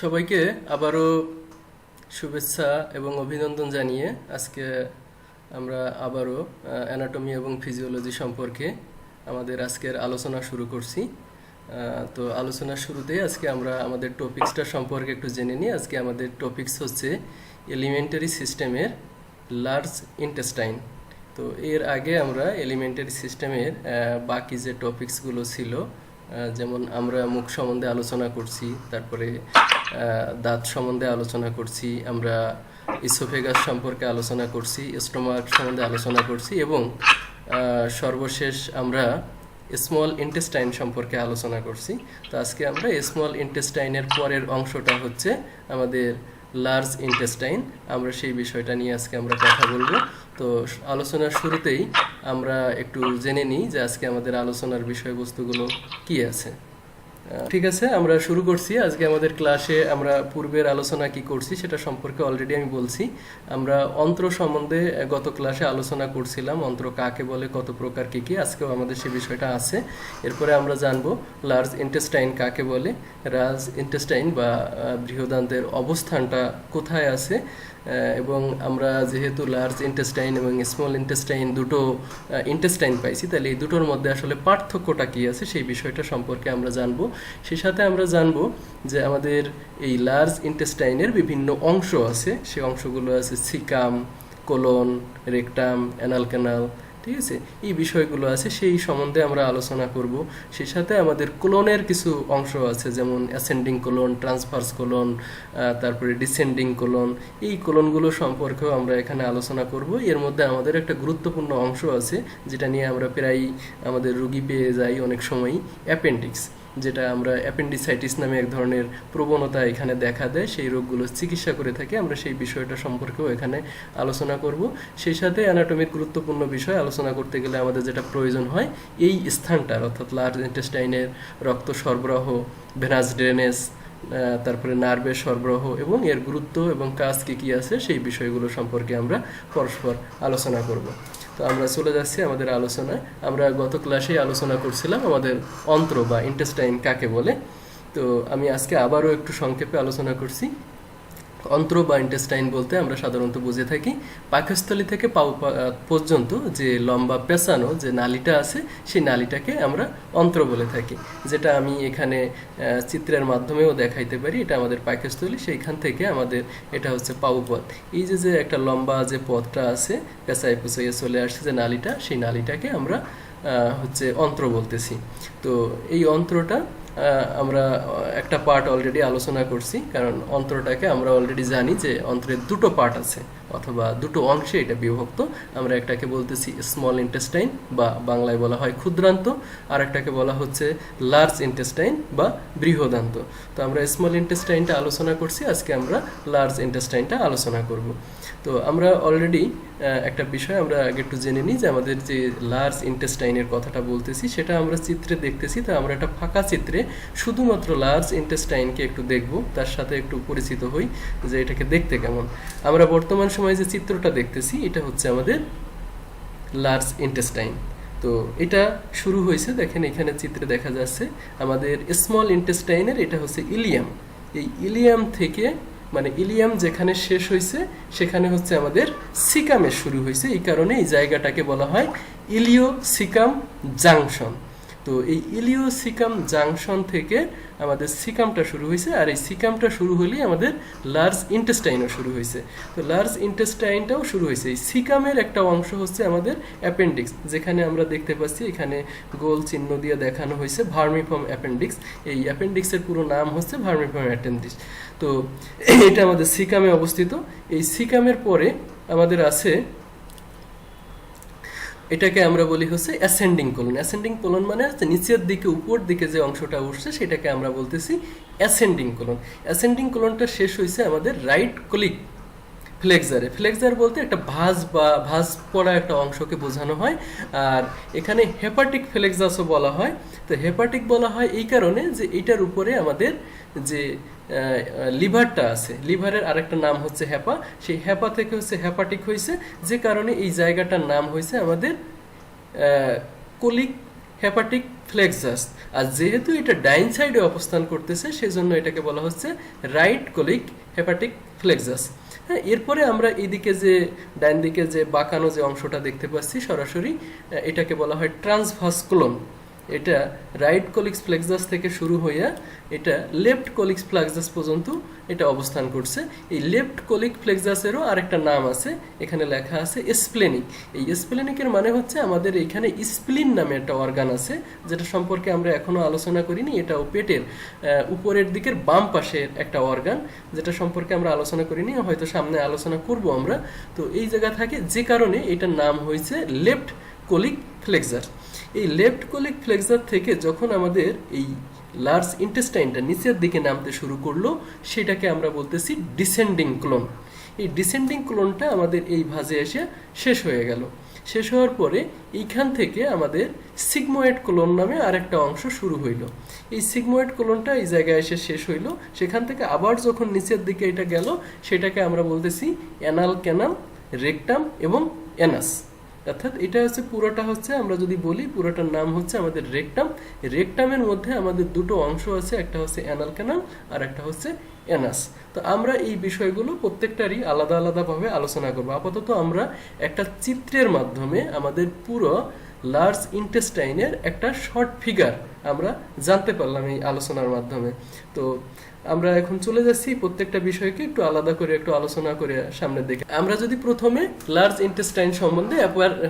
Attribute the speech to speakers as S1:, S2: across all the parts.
S1: সবাইকে আবারও শুভেচ্ছা এবং অভিনন্দন জানিয়ে আজকে আমরা আবারও অ্যানাটমি এবং ফিজিওলজি সম্পর্কে আমাদের আজকের আলোচনা শুরু করছি। তো আলোচনার শুরুতেই আজকে আমরা আমাদের টপিক্সটা সম্পর্কে একটু জেনে নিই। আজকে আমাদের টপিক্স হচ্ছে এলিমেন্টারি সিস্টেমের লার্জ ইন্টেস্টাইন। তো এর আগে আমরা এলিমেন্টারি সিস্টেমের বাকি যে টপিক্সগুলো ছিল, যেমন আমরা মুখ সম্বন্ধে আলোচনা করছি, তারপরে দাঁত সম্বন্ধে আলোচনা করছি, আমরা ইসোফেগাস সম্পর্কে আলোচনা করছি, স্টোমাক সম্বন্ধে আলোচনা করছি এবং সর্বশেষ আমরা স্মল ইন্টেস্টাইন সম্পর্কে আলোচনা করছি। তো আজকে আমরা স্মল ইন্টেস্টাইনের পরের অংশটা হচ্ছে আমাদের লার্জ ইন্টেস্টাইন। আমরা সেই বিষয়টা নিয়ে আজকে আমরা কথা বলবো। তো আলোচনার শুরুতেই আমরা একটু জেনে নিই যে আজকে আমাদের আলোচনার বিষয়বস্তুগুলো কি আছে। ঠিক আছে, আমরা শুরু করছি। আজকে আমাদের ক্লাসে আমরা পূর্বের আলোচনা কি করছি সেটা সম্পর্কে অলরেডি আমি বলছি। আমরা অন্ত্র সম্বন্ধে গত ক্লাসে আলোচনা করছিলাম, অন্ত্র কাকে বলে, কত প্রকার কি কি। আজকেও আমাদের সেই বিষয়টা আছে। এরপরে আমরা জানবো লার্জ ইন্টেস্টাইন কাকে বলে, লার্জ ইন্টেস্টাইন বা বৃহদান্তের অবস্থানটা কোথায় আছে, এবং আমরা যেহেতু লার্জ ইন্টেস্টাইন এবং স্মল ইন্টেস্টাইন দুটো ইন্টেস্টাইন পাইছি, তাহলে এই দুটোর মধ্যে আসলে পার্থক্যটা কী আছে সেই বিষয়টা সম্পর্কে আমরা জানবো। সেই সাথে আমরা জানবো যে আমাদের এই লার্জ ইন্টেস্টাইনের বিভিন্ন অংশ আছে। সেই অংশগুলো আছে caecum, colon, rectum, anal canal, ঠিক আছে, এই বিষয়গুলো আছে, সেই সম্বন্ধে আমরা আলোচনা করব। সেই সাথে আমাদের কোলনের কিছু অংশ আছে, যেমন অ্যাসেন্ডিং কোলন, ট্রান্সভার্স কোলন, তারপরে ডিসেন্ডিং কোলন। এই কোলনগুলো সম্পর্কেও আমরা এখানে আলোচনা করব। এর মধ্যে আমাদের একটা গুরুত্বপূর্ণ অংশ আছে যেটা নিয়ে আমরা প্রায় আমাদের রুগী পেয়ে যাই অনেক সময়ই, অ্যাপেন্ডিক্স, যেটা আমরা অ্যাপেন্ডিসাইটিস নামে এক ধরনের প্রবণতা এখানে দেখা দেয়, সেই রোগগুলো চিকিৎসা করে থাকি। আমরা সেই বিষয়টা সম্পর্কেও এখানে আলোচনা করব। সেই সাথে অ্যানাটমির গুরুত্বপূর্ণ বিষয় আলোচনা করতে গেলে আমাদের যেটা প্রয়োজন হয়, এই স্থানটার অর্থাৎ লার্জ ইন্টেস্টাইনের রক্ত সরবরাহ, ভেনাস ড্রেনেজ, তারপরে নার্ভের সরবরাহ এবং এর গুরুত্ব এবং কাজ কী কী আছে সেই বিষয়গুলো সম্পর্কে আমরা পরস্পর আলোচনা করব। তো আমরা চলে যাচ্ছি আমাদের আলোচনায়। আমরা গত ক্লাসেই আলোচনা করছিলাম আমাদের অন্ত্র বা ইন্টেস্টাইন কাকে বলে। তো আমি আজকে আবারও একটু সংক্ষেপে আলোচনা করছি। অন্ত্র বা ইন্টেস্টাইন বলতে আমরা সাধারণত বুঝে থাকি পাকস্থলী থেকে পাউ পর্যন্ত যে লম্বা পেঁচানো যে নালীটা আছে, সেই নালীটাকে আমরা অন্ত্র বলে থাকি, যেটা আমি এখানে চিত্রের মাধ্যমেও দেখাইতে পারি। এটা আমাদের পাকস্থলী, সেইখান থেকে আমাদের এটা হচ্ছে পাউপথ। এই যে একটা লম্বা যে পথটা আছে, পেঁচায় পেঁচাইয়ে চলে আসছে যে নালীটা, সেই নালীটাকে আমরা হচ্ছে অন্ত্র বলতেছি। তো এই অন্ত্রটা আমরা একটা পার্ট অলরেডি আলোচনা করছি, কারণ অন্ত্রটাকে আমরা অলরেডি জানি যে অন্ত্রের দুটো পার্ট আছে অথবা দুটো অংশে এটা বিভক্ত। আমরা একটাকে বলতেছি স্মল ইন্টেস্টাইন বা বাংলায় বলা হয় ক্ষুদ্রান্ত, আর একটাকে বলা হচ্ছে লার্জ ইন্টেস্টাইন বা বৃহদান্ত। তো আমরা স্মল ইন্টেস্টাইনটা আলোচনা করছি, আজকে আমরা লার্জ ইন্টেস্টাইনটা আলোচনা করব। তো আমরা অলরেডি একটা বিষয় আমরা আগে একটু জেনে নিই যে আমাদের যে লার্জ ইন্টেস্টাইনের কথাটা বলতেছি সেটা আমরা চিত্রে দেখতেছি। তো আমরা একটা ফাঁকা চিত্রে শুধুমাত্র লার্জ ইন্টেস্টাইনকে একটু দেখব, তার সাথে একটু পরিচিত হই যে এটাকে দেখতে কেমন। আমরা বর্তমান সময়ে যে চিত্রটা দেখতেছি এটা হচ্ছে আমাদের লার্জ ইন্টেস্টাইন। তো এটা শুরু হয়েছে, দেখেন এখানে চিত্রে দেখা যাচ্ছে আমাদের স্মল ইন্টেস্টাইনের, এটা হচ্ছে ইলিয়াম। এই ইলিয়াম থেকে মানে ইলিয়াম যেখানে শেষ হয়েছে সেখানে হচ্ছে আমাদের সিকামে শুরু হয়েছে, এই কারণে এই জায়গাটাকে বলা হয় ইলিও সিকাম জাংশন। তো এই ইলিও সিকাম জাংশন থেকে আমাদের সিকামটা শুরু হয়েছে, আর এই সিকামটা শুরু হলেই আমাদের লার্জ ইন্টেস্টাইনও শুরু হয়েছে। তো লার্জ ইন্টেস্টাইনটাও শুরু হয়েছে। এই সিকামের একটা অংশ হচ্ছে আমাদের অ্যাপেন্ডিক্স, যেখানে আমরা দেখতে পাচ্ছি এখানে গোল চিহ্ন দিয়ে দেখানো হয়েছে ভার্মিফর্ম অ্যাপেন্ডিক্স। এই অ্যাপেন্ডিক্সের পুরো নাম হচ্ছে ভার্মিফর্ম অ্যাপেন্ডিক্স। তো এটা আমাদের সিকামে অবস্থিত। এই সিকামের পরে আমাদের আছে, এটাকে আমরা বলি হচ্ছে অ্যাসেন্ডিং কোলন। অ্যাসেন্ডিং কোলন মানে হচ্ছে নিচের দিকে উপর দিকে যে অংশটা উঠছে সেটাকে আমরা বলতেছি অ্যাসেন্ডিং কোলন। অ্যাসেন্ডিং কোলনটা শেষ হয়েছে আমাদের রাইট কোলিক ফ্লেক্সারে। ফ্লেক্সার বলতে একটা ভাঁজ বা ভাঁজ পড়া একটা অংশকে বোঝানো হয়। আর এখানে হেপাটিক ফ্লেক্সাসও বলা হয়। তো হেপাটিক বলা হয় এই কারণে যে এইটার উপরে আমাদের যে লিভারটা আছে, লিভারের আরেকটা নাম হচ্ছে হ্যাপা, সেই হ্যাপা থেকে হচ্ছে হেপাটিক হয়েছে, যে কারণে এই জায়গাটার নাম হয়েছে আমাদের কোলিক হেপাটিক ফ্লেক্সাস। আর যেহেতু এটা ডাইন সাইডে অবস্থান করতেছে সেজন্য এটাকে বলা হচ্ছে রাইট কোলিক হেপাটিক ফ্লেক্সাস। হ্যাঁ, এরপরে আমরা এদিকে যে ডাইন দিকে যে বাঁকানো যে অংশটা দেখতে পাচ্ছি সরাসরি, এটাকে বলা হয় ট্রান্সভার্স কোলন। এটা রাইট কোলিক্স ফ্লেক্সাস থেকে শুরু হয়ে এটা লেফট কোলিক্স ফ্লেক্সাস পর্যন্ত এটা অবস্থান করছে। এই লেফট কোলিক ফ্লেক্সাসেরও আরেকটা নাম আছে, এখানে লেখা আছে স্প্লেনিক। এই স্প্লেনিকের মানে হচ্ছে আমাদের এখানে স্প্লিন নামে একটা অর্গান আছে, যেটা সম্পর্কে আমরা এখনো আলোচনা করিনি। এটাও পেটের উপরের দিকের বাম পাশের একটা অর্গান, যেটা সম্পর্কে আমরা আলোচনা করিনি, হয়তো সামনে আলোচনা করব আমরা। তো এই জায়গা থাকে যে কারণে এটার নাম হয়েছে লেফট কোলিক ফ্লেক্সাস। এই লেফট কোলিক ফ্লেক্সাস থেকে যখন আমাদের এই লার্জ ইন্টেস্টাইনটা নিচের দিকে নামতে শুরু করলো, সেটাকে আমরা বলতেছি ডিসেন্ডিং ক্লোন। এই ডিসেন্ডিং ক্লোনটা আমাদের এই ভাঁজে এসে শেষ হয়ে গেল। শেষ হওয়ার পরে এইখান থেকে আমাদের সিগময়েড ক্লোন নামে আরেকটা অংশ শুরু হইল। এই সিগময়েড ক্লোনটা এই জায়গায় এসে শেষ হইল। সেখান থেকে আবার যখন নিচের দিকে এটা গেল, সেটাকে আমরা বলতেছি অ্যানাল ক্যানাল, রেকটাম এবং অ্যানাস। অর্থাৎ এটা হচ্ছে পুরোটা হচ্ছে, আমরা যদি বলি পুরোটার নাম হচ্ছে আমাদের রেকটাম। রেকটামের মধ্যে আমাদের দুটো অংশ আছে, একটা হচ্ছে অ্যানাল ক্যানাল আর একটা হচ্ছে অ্যানাস। তো আমরা এই বিষয়গুলো প্রত্যেকটারই আলাদা আলাদাভাবে আলোচনা করব। আপাতত আমরা একটা চিত্রের মাধ্যমে আমাদের পুরো লার্জ ইন্টেস্টাইনের একটা শর্ট ফিগার আমরা জানতে পারলাম এই আলোচনার মাধ্যমে। তো আমরা এখন চলে যাচ্ছি প্রত্যেকটা বিষয়কে একটু আলাদা করে একটু আলোচনা করে সামনের দিকে। আমরা যদি প্রথমে লার্জ ইন্টেস্টাইন সম্বন্ধে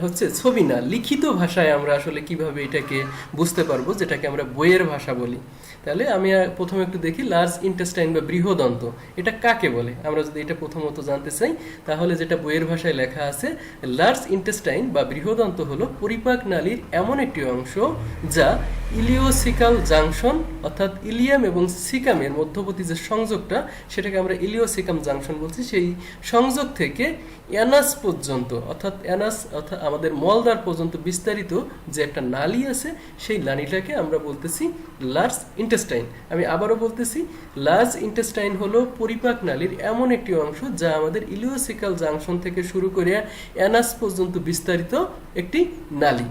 S1: হচ্ছে ছবি না, লিখিত ভাষায় আমরা আসলে কিভাবে এটাকে বুঝতে পারবো, যেটাকে আমরা বইয়ের ভাষা বলি, তাহলে আমি প্রথমে একটু দেখি লার্জ ইন্টেস্টাইন বা বৃহদন্ত এটা কাকে বলে। আমরা যদি এটা প্রথমত জানতে চাই, তাহলে যেটা বইয়ের ভাষায় লেখা আছে, লার্জ ইন্টেস্টাইন বা বৃহদন্ত হলো পরিপাক নালীর এমন একটি অংশ যা ইলিওসিকাল জাংশন অর্থাৎ ইলিয়াম এবং সিকামের মধ্যবর্তী যে সংযোগটা, সেটাকে আমরা ইলিওসিকাম জাংশন বলছি। সেই সংযোগ থেকে অ্যানাস পর্যন্ত অর্থাৎ আমাদের মলদ্বার পর্যন্ত বিস্তারিত যে একটা নালী আছে, সেই নালীটাকে আমরা বলতেছি লার্জ ইন্টেস্টাইন। আমি আবারও বলতেছি, লার্জ ইন্টেস্টাইন হলো পরিপাক নালীর এমন একটি অংশ যা আমাদের ইলিওসিকাল জাংশন থেকে শুরু করে অ্যানাস পর্যন্ত বিস্তারিত একটি নালী।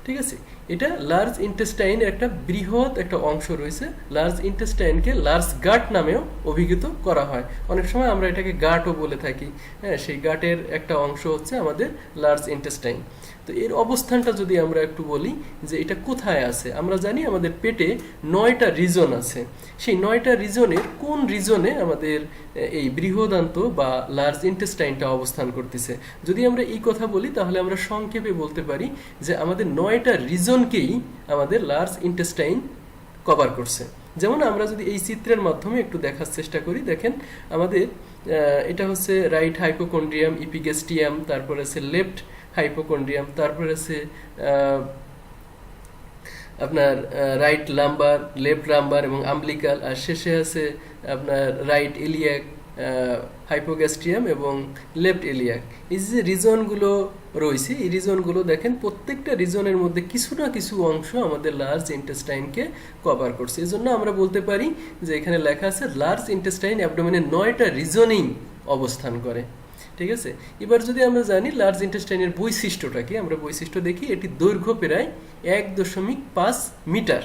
S1: ঠিক আছে, এটা লার্জ ইন্টেস্টাইনের একটা বৃহৎ একটা অংশ রয়েছে। লার্জ ইন্টেস্টাইনকে লার্জ গাট নামেও অভিহিত করা হয়। অনেক সময় আমরা এটাকে গাটও বলে থাকি। হ্যাঁ, সেই গাটের একটা অংশ হচ্ছে আমাদের লার্জ ইন্টেস্টাইন। তো এর অবস্থানটা যদি আমরা একটু বলি যে এটা কোথায় আছে, আমরা জানি আমাদের পেটে 9টা রিজন আছে। সেই 9টা রিজনের কোন রিজনে আমাদের এই বৃহদান্ত বা লার্জ ইন্টেস্টাইনটা অবস্থান করতেছে। যদি আমরা এই কথা বলি, তাহলে আমরা সংক্ষেপে বলতে পারি যে আমাদের 9টা রিজনকেই আমাদের লার্জ ইন্টেস্টাইন কভার করছে। যেমন আমরা যদি এই চিত্রের মাধ্যমে একটু দেখার চেষ্টা করি, দেখেন আমাদের এটা হচ্ছে রাইট হাইপোকন্ড্রিয়াম, ইপিগ্যাস্ট্রিয়াম, তারপর আছে লেফট হাইপোকন্ড্রিয়াম, তারপর আছে আপনার রাইট লাম্বার, লেফট লাম্বার এবং আম্বলিকাল, আর শেষে আছে আপনার রাইট ইলিয়াক, হাইপোগ্যাস্ট্রিয়াম এবং লেফট ইলিয়াক। এই যে রিজনগুলো রয়েছে, এই রিজনগুলো দেখেন প্রত্যেকটা রিজনের মধ্যে কিছু না কিছু অংশ আমাদের লার্জ ইন্টেস্টাইনকে কভার করছে। এই জন্য আমরা বলতে পারি যে এখানে লেখা আছে লার্জ ইন্টেস্টাইন অ্যাবডোমেনের 9টা রিজনেই অবস্থান করে। ঠিক আছে, এবার যদি আমরা জানি লার্জ ইন্টেস্টাইনের বৈশিষ্ট্যটা কি, আমরা বৈশিষ্ট্য দেখি। এটি দৈর্ঘ্য প্রায় 1.5 মিটার।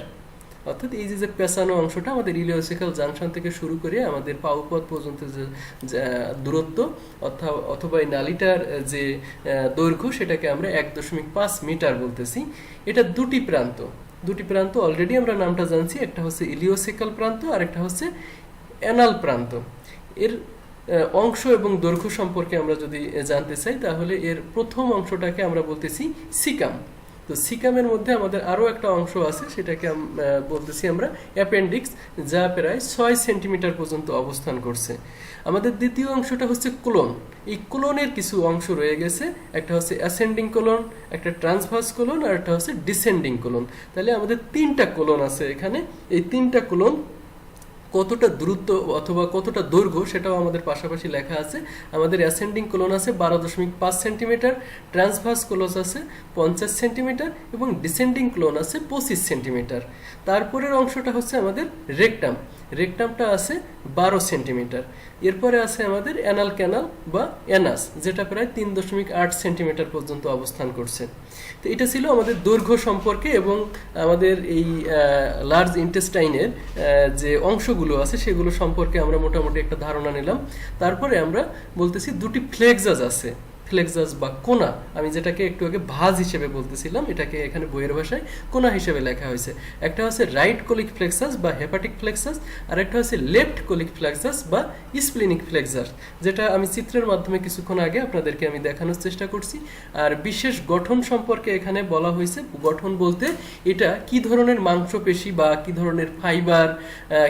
S1: অর্থাৎ এই যে পেঁচানো অংশটা আমাদের ইলিওসিকাল জাংশন থেকে শুরু করে আমাদের পাউপথ পর্যন্ত যে দূরত্ব অথবা এই নালীটার যে দৈর্ঘ্য, সেটাকে আমরা 1.5 মিটার বলতেছি। এটা দুটি প্রান্ত অলরেডি আমরা নামটা জানছি, একটা হচ্ছে ইলিওসিকাল প্রান্ত আর একটা হচ্ছে অ্যানাল প্রান্ত। এর অংশ এবং দৈর্ঘ্য সম্পর্কে আমরা যদি জানতে চাই, তাহলে এর প্রথম অংশটাকে আমরা বলতেছি সিকাম। তো সিকামের মধ্যে আমাদের আরও একটা অংশ আছে, সেটাকে বলতেছি আমরা অ্যাপেন্ডিক্স, যা প্রায় 6 সেন্টিমিটার পর্যন্ত অবস্থান করছে। আমাদের দ্বিতীয় অংশটা হচ্ছে কোলন। এই কোলনের কিছু অংশ রয়ে গেছে, একটা হচ্ছে অ্যাসেন্ডিং কোলন, একটা ট্রান্সভার্স কোলন আর একটা হচ্ছে ডিসেন্ডিং কোলন। তাহলে আমাদের 3টা কোলন আছে এখানে। এই 3টা কোলন কতটা দূরত্ব অথবা কতটা দৈর্ঘ্য সেটাও আমাদের পাশাপাশি লেখা আছে। আমাদের অ্যাসেন্ডিং কোলন আছে 12.5 সেন্টিমিটার, ট্রান্সভার্স কোলন আছে 50 সেন্টিমিটার এবং ডিসেন্ডিং কোলন আছে 25 সেন্টিমিটার। তারপরের অংশটা হচ্ছে আমাদের রেকটামটা আছে 12 সেন্টিমিটার। এরপরে আছে আমাদের অ্যানাল ক্যানাল বা অ্যানাস, যেটা প্রায় 3.8 সেন্টিমিটার পর্যন্ত অবস্থান করছে। তো এটা ছিল আমাদের দৈর্ঘ্য সম্পর্কে এবং আমাদের এই লার্জ ইন্টেস্টাইনের যে অংশগুলো আছে সেগুলো সম্পর্কে আমরা মোটামুটি একটা ধারণা নিলাম। তারপরে আমরা বলতেছি দুটি ফ্লেক্সাস আছে, ফ্লেক্সাস বা কোনা, আমি যেটাকে একটু আগে ভাঁজ হিসেবে বলতেছিলাম, এটাকে এখানে বইয়ের ভাষায় কোনা হিসেবে লেখা হয়েছে। একটা হচ্ছে রাইট কোলিক ফ্লেক্সাস বা হেপাটিক ফ্লেক্সাস, আর একটা হচ্ছে লেফট কোলিক ফ্লেক্সাস বা স্প্লিনিক ফ্লেক্সাস, যেটা আমি চিত্রের মাধ্যমে কিছুক্ষণ আগে আপনাদেরকে আমি দেখানোর চেষ্টা করছি। আর বিশেষ গঠন সম্পর্কে এখানে বলা হয়েছে, গঠন বলতে এটা কি ধরনের মাংসপেশি বা কি ধরনের ফাইবার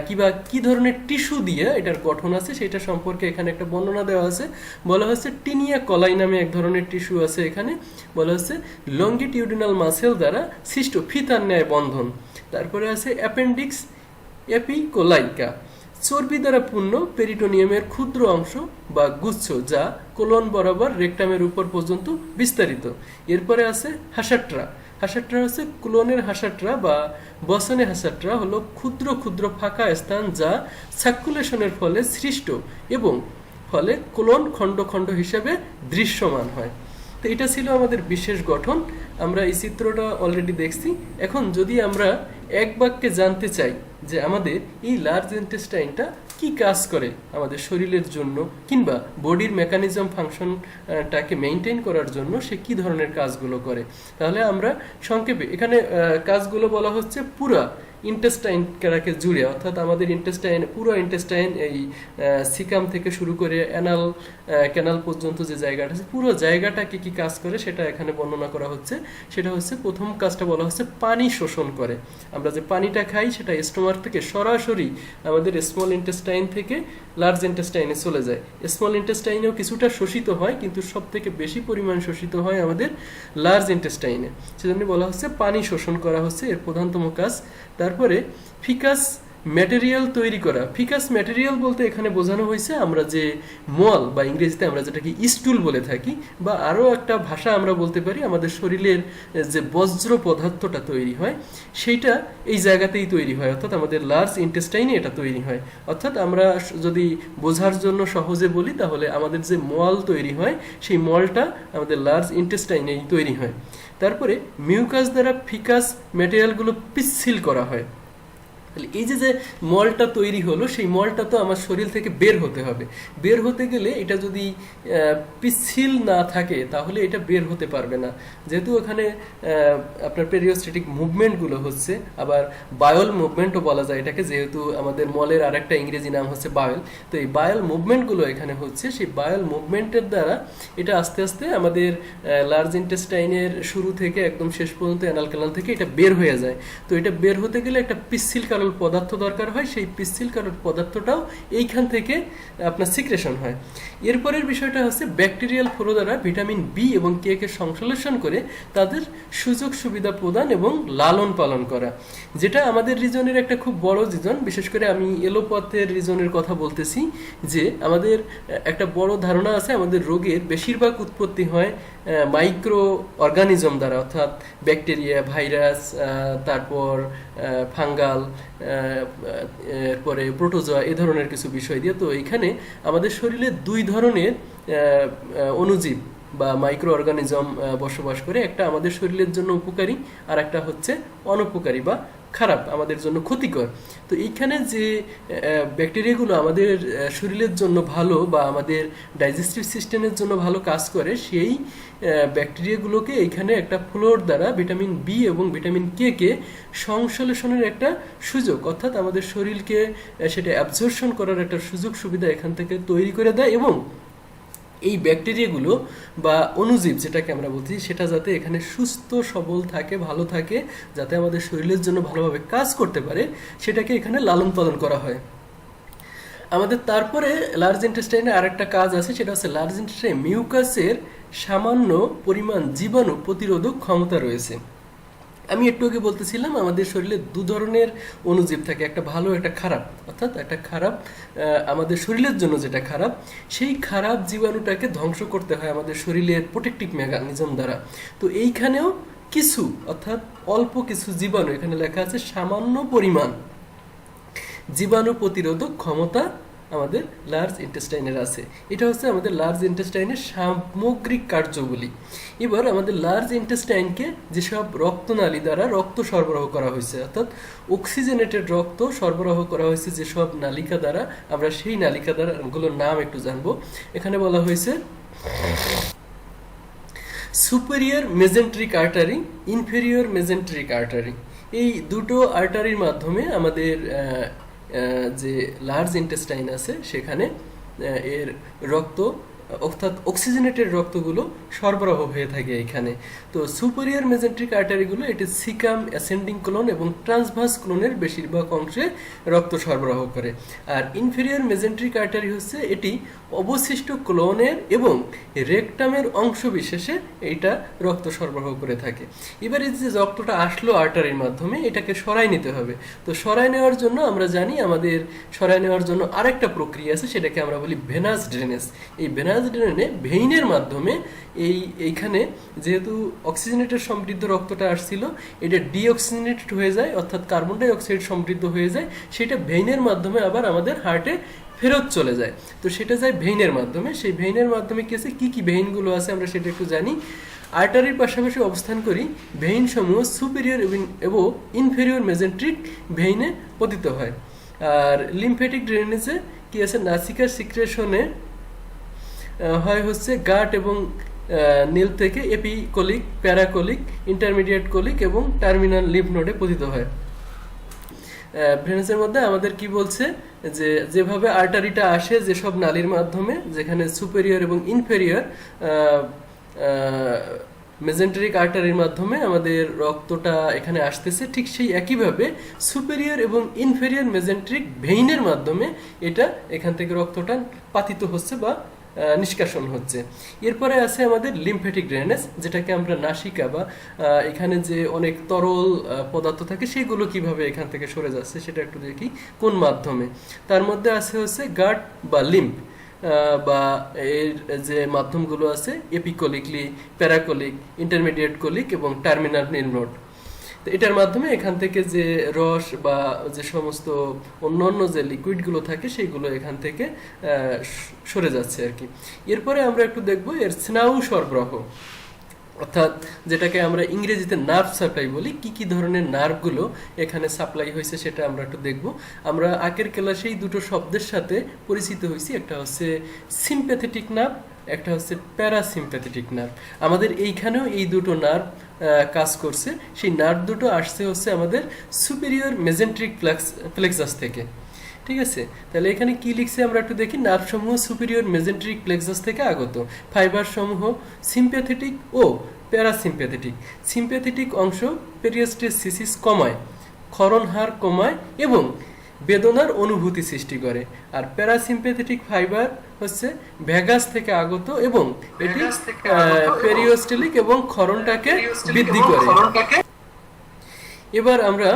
S1: কিংবা কি ধরনের টিস্যু দিয়ে এটার গঠন আছে সেটা সম্পর্কে এখানে একটা বর্ণনা দেওয়া আছে। বলা হচ্ছে টিনিয়া কলাই নামে এক ধরনের টিস্যু আছে, এখানে বলা হচ্ছে লঙ্গিটিউডিনাল মাসেল দ্বারা সৃষ্ট ফিতার ন্যায় বন্ধন। তারপরে আছে অ্যাপেন্ডিক্স এপিকোলাইকা, চর্বি দ্বারা পূর্ণ পেরিটোনিয়ামের ক্ষুদ্র অংশ বা গুচ্ছ যা কোলন বরাবর রেকটামের উপর পর্যন্ত বিস্তারিত। এরপরে আছে হাসাট্রা। হাসাট্রা হচ্ছে কোলনের হাসাট্রা বা বসনে হাসাট্রা হলো ক্ষুদ্র ক্ষুদ্র ফাঁকা স্থান যা সার্কুলেশনের ফলে সৃষ্ট এবং ফলে কোলন খণ্ড খণ্ড হিসেবে দৃশ্যমান হয়। তো এটা ছিল আমাদের বিশেষ গঠন। আমরা এই চিত্রটা অলরেডি দেখছি। এখন যদি আমরা এক বাক্যে জানতে চাই যে আমাদের এই লার্জ ইন্টেস্টাইনটা কি কাজ করে আমাদের শরীরের জন্য কিংবা বডির মেকানিজম ফাংশনটাকে মেনটেন করার জন্য সে কি ধরনের কাজগুলো করে, তাহলে আমরা সংক্ষেপে এখানে কাজগুলো বলা হচ্ছে পুরা ইন্টেস্টাইনটাকে জুড়ে, অর্থাৎ আমাদের ইন্টেস্টাইন পুরো ইন্টেস্টাইন এই সিকাম থেকে শুরু করে অ্যানাল ক্যানাল পর্যন্ত যে জায়গাটা আছে পুরো জায়গাটাকে কি কাজ করে সেটা এখানে বর্ণনা করা হচ্ছে। সেটা হচ্ছে প্রথম কাজটা বলা হচ্ছে পানি শোষণ করে। আমরা যে পানিটা খাই সেটা স্টোমাক থেকে সরাসরি আমাদের স্মল ইন্টেস্টাইন থেকে লার্জ ইন্টেস্টাইনে চলে যায়। স্মল ইন্টেস্টাইনেও কিছুটা শোষিত হয়, কিন্তু সব থেকে বেশি পরিমাণ শোষিত হয় আমাদের লার্জ ইন্টেস্টাইনে। সেজন্য বলা হচ্ছে পানি শোষণ করা হচ্ছে এর প্রধানতম কাজ। তারপরে ফিকাস ম্যাটেরিয়াল তৈরি করা। ফিকাস ম্যাটেরিয়াল বলতে এখানে বোঝানো হয়েছে আমরা যে মল বা ইংরেজিতে আমরা যেটাকে স্টুল বলে থাকি, বা আরও একটা ভাষা আমরা বলতে পারি আমাদের শরীরের যে বজ্র পদার্থটা তৈরি হয় সেইটা এই জায়গাতেই তৈরি হয়, অর্থাৎ আমাদের লার্জ ইন্টেস্টাইনে এটা তৈরি হয়। অর্থাৎ আমরা যদি বোঝার জন্য সহজে বলি তাহলে আমাদের যে মল তৈরি হয় সেই মলটা আমাদের লার্জ ইন্টেস্টাইনেই তৈরি হয়। তারপরে মিউকাস দ্বারা ফিকাস ম্যাটেরিয়ালগুলো পিচ্ছিল করা হয়। তাহলে এই যে মলটা তৈরি হলো সেই মলটা তো আমার শরীর থেকে বের হতে হবে। বের হতে গেলে এটা যদি পিচ্ছিল না থাকে তাহলে এটা বের হতে পারবে না। যেহেতু ওখানে আপনার পেরিওস্টেটিক মুভমেন্টগুলো হচ্ছে, আবার বায়োল মুভমেন্টও বলা যায় এটাকে, যেহেতু আমাদের মলের আরেকটা ইংরেজি নাম হচ্ছে বায়োল। তো এই বায়োল মুভমেন্টগুলো এখানে হচ্ছে, সেই বায়োল মুভমেন্টের দ্বারা এটা আস্তে আস্তে আমাদের লার্জ ইন্টেস্টাইনের শুরু থেকে একদম শেষ পর্যন্ত অ্যানাল ক্যানাল থেকে এটা বের হয়ে যায়। তো এটা বের হতে গেলে একটা পিচ্ছিল পদার্থ দরকার হয়, সেই পিচ্ছিল পদার্থটাও এইখান থেকে আপনার সিক্রেশন হয়। এরপরের বিষয়টা হচ্ছে ব্যাকটেরিয়াল ফ্লো দ্বারা ভিটামিন বি এবং কে কে সংশ্লেষণ করে তাদের সুযোগ সুবিধা প্রদান এবং লালন পালন করা, যেটা আমাদের রিজনের একটা খুব বড় রিজন। বিশেষ করে আমি এলোপ্যাথের রিজনের কথা বলতেছি, যে আমাদের একটা বড় ধারণা আছে আমাদের রোগের বেশিরভাগ উৎপত্তি হয় মাইক্রো অর্গানিজম দ্বারা, অর্থাৎ ব্যাকটেরিয়া, ভাইরাস, তারপর ফাঙ্গাল, এরপরে প্রোটোজোয়া, এ ধরনের কিছু বিষয় দিয়ে। তো এখানে আমাদের শরীরে দুই ধরনের অণুজীব বা মাইক্রো অর্গানিজম বসবাস করে, একটা আমাদের শরীরের জন্য উপকারী আর একটা হচ্ছে অনুপকারী বা খারাপ, আমাদের জন্য ক্ষতিকর। তো এইখানে যে ব্যাকটেরিয়াগুলো আমাদের শরীরের জন্য ভালো বা আমাদের ডাইজেস্টিভ সিস্টেমের জন্য ভালো কাজ করে, সেই ব্যাকটেরিয়াগুলোকে এইখানে একটা ফ্লোর দ্বারা ভিটামিন বি এবং ভিটামিন কে কে সংশ্লেষণের একটা সুযোগ, অর্থাৎ আমাদের শরীরকে সেটা অ্যাবজর্পশন করার একটা সুযোগ সুবিধা এখান থেকে তৈরি করে দেয়। এবং এই ব্যাকটেরিয়াগুলো বা অণুজীব যেটাকে আমরা বলছি সেটা যাতে এখানে সুস্থ সবল থাকে, ভালো থাকে, যাতে আমাদের শরীরের জন্য ভালোভাবে কাজ করতে পারে, সেটাকে এখানে লালন পালন করা হয় আমাদের। তারপরে লার্জ ইন্টেস্টাইনে আরেকটা কাজ আছে, সেটা হচ্ছে লার্জ ইন্টেস্টাইনে মিউকাসের সামান্য পরিমাণ জীবাণু প্রতিরোধক ক্ষমতা রয়েছে। আমি একটু আগে বলতেছিলাম আমাদের শরীরে দু ধরনের অণুজীব থাকে, একটা ভালো একটা খারাপ, অর্থাৎ একটা খারাপ আমাদের শরীরের জন্য যেটা খারাপ, সেই খারাপ জীবাণুটাকে ধ্বংস করতে হয় আমাদের শরীরের প্রোটেক্টিভ মেকানিজম দ্বারা। তো এইখানেও কিছু, অর্থাৎ অল্প কিছু জীবাণু, এখানে লেখা আছে সামান্য পরিমাণ জীবাণু প্রতিরোধক ক্ষমতা আমাদের লার্জ ইন্টেস্টাইনের আছে। এটা হচ্ছে আমাদের লার্জ ইন্টেস্টাইনের সামগ্রিক কার্যগুলি। এবার আমাদের লার্জ ইন্টেস্টাইনকে যেসব রক্তনালী দ্বারা রক্ত সরবরাহ করা হয়েছে, অর্থাৎ অক্সিজেনেটেড রক্ত সরবরাহ করা হয়েছে যেসব নালিকা দ্বারা, আমরা সেই নালিকা দ্বারা গুলোর নাম একটু জানবো। এখানে বলা হয়েছে সুপেরিয়র মেজেন্ট্রিক আর্টারি, ইনফেরিয়র মেজেন্ট্রিক আর্টারি। এই দুটো আর্টারির মাধ্যমে আমাদের যে লার্জ ইন্টেস্টাইন আছে সেখানে এর রক্ত, অর্থাৎ অক্সিজেনেটেড রক্তগুলো সরবরাহ হয়ে থাকে এখানে। তো সুপেরিয়র মেজেন্ট্রিক আর্টারিগুলো এটি সিকাম, অ্যাসেন্ডিং কোলন এবং ট্রান্সভার্স কোলনের বেশিরভাগ অংশে রক্ত সরবরাহ করে। আর ইনফেরিয়র মেজেন্ট্রিক আর্টারি হচ্ছে এটি অবশিষ্ট কোলনের এবং রেকটামের অংশ বিশেষে এইটা রক্ত সরবরাহ করে থাকে। এবার এই যে রক্তটা আসলো আর্টারির মাধ্যমে, এটাকে সরাই নিতে হবে। তো সরাই নেওয়ার জন্য আমরা জানি আমাদের সরাই নেওয়ার জন্য আরেকটা প্রক্রিয়া আছে, সেটাকে আমরা বলি ভেনাস ড্রেনেজ। এই ভেনাস ড্রেনে ভেইনের মাধ্যমে এইখানে যেহেতু অক্সিজেনেটেড সমৃদ্ধ রক্তটা আসছিল, এটা ডিঅক্সিজেনেটেড হয়ে যায়, অর্থাৎ কার্বন ডাই অক্সাইড সমৃদ্ধ হয়ে যায়, সেটা ভেইনের মাধ্যমে আবার আমাদের হার্টে ফেরত চলে যায়। তো সেটা যায় ভেইনের মাধ্যমে। সেই ভেইনের মাধ্যমে কি কি ভেইনগুলো আছে আমরা সেটা একটু জানি। আর্টারির পাশাপাশি অবস্থান করি ভেইন সমূহ সুপেরিয়র এবং ইনফেরিয়র মেজেন্ট্রিক ভেইনে পতিত হয়। আর লিম্ফেটিক ড্রেনেজে কি আছে, নাসিকার সিক্রেশনে হয় হচ্ছে গাট এবং নীল থেকে এপিকোলিক, প্যারাকোলিক, ইন্টারমিডিয়েট কোলিক এবং টার্মিনাল লিম্ফ নোডে পতিত হয়। ভেনাসের মধ্যে আমাদের কি বলছে যে যেভাবে আর্টারিটা আসে যেসব নালীর মাধ্যমে, যেখানে সুপেরিয়র এবং ইনফেরিয়র মেজেন্ট্রিক আর্টারির মাধ্যমে আমাদের রক্তটা এখানে আসতেছে, ঠিক সেই একইভাবে সুপেরিয়র এবং ইনফেরিয়র মেজেন্ট্রিক ভেইনের মাধ্যমে এটা এখান থেকে রক্তটা পাতিত হচ্ছে বা নিষ্কাশন হচ্ছে। এরপরে আছে আমাদের লিম্ফেটিক ড্রেনেজ, যেটাকে আমরা নাসিকা বা এখানে যে অনেক তরল পদার্থ থাকে সেগুলো কিভাবে এখান থেকে সরে যাচ্ছে সেটা একটু দেখি কোন মাধ্যমে। তার মধ্যে আছে হচ্ছে গাট বা লিম্ফ বা এর যে মাধ্যমগুলো আছে এপিকোলিকলি, প্যারাকোলিক, ইন্টারমিডিয়েট কোলিক এবং টার্মিনাল লিম্ফ নোড। তো এটার মাধ্যমে এখান থেকে যে রস বা যে সমস্ত অন্যান্য যে লিকুইডগুলো থাকে সেইগুলো এখান থেকে সরে যাচ্ছে আর কি। এরপরে আমরা একটু দেখব এর স্নায়ু সরবরাহ, অর্থাৎ যেটাকে আমরা ইংরেজিতে নার্ভ সাপ্লাই বলি। কি কি ধরনের নার্ভগুলো এখানে সাপ্লাই হয়েছে সেটা আমরা একটু দেখব। আমরা আগের ক্লাসেই দুটো শব্দের সাথে পরিচিত হয়েছি, একটা হচ্ছে সিম্প্যাথেটিক নার্ভ, একটা হচ্ছে প্যারাসিম্প্যাথেটিক নার্ভ। আমাদের এইখানেও এই দুটো নার্ভ কাজ করছে। সেই নার্ভ দুটো আসছে হচ্ছে আমাদের সুপেরিয়র মেজেন্ট্রিক প্লেক্সাস থেকে। ঠিক আছে, তাহলে এখানে কি লিখছে আমরা একটু দেখি। নার্ভ সমূহ সুপেরিয়র মেজেন্ট্রিক প্লেক্সাস থেকে আগত। ফাইবার সমূহ সিম্প্যাথেটিক ও প্যারাসিম্প্যাথেটিক। সিম্প্যাথেটিক অংশ পেরিওস্টেসিস কমায়, ক্ষরণ হার কমায় এবং বেদনার অনুভূতি সৃষ্টি করে। আর প্যারাসিম্প্যাথেটিক ফাইবার হচ্ছে ভ্যাগাস থেকে আগত এবং এটি পেরিওস্টেলিক এবং ক্ষরণটাকে বৃদ্ধি করে। এবার আমরা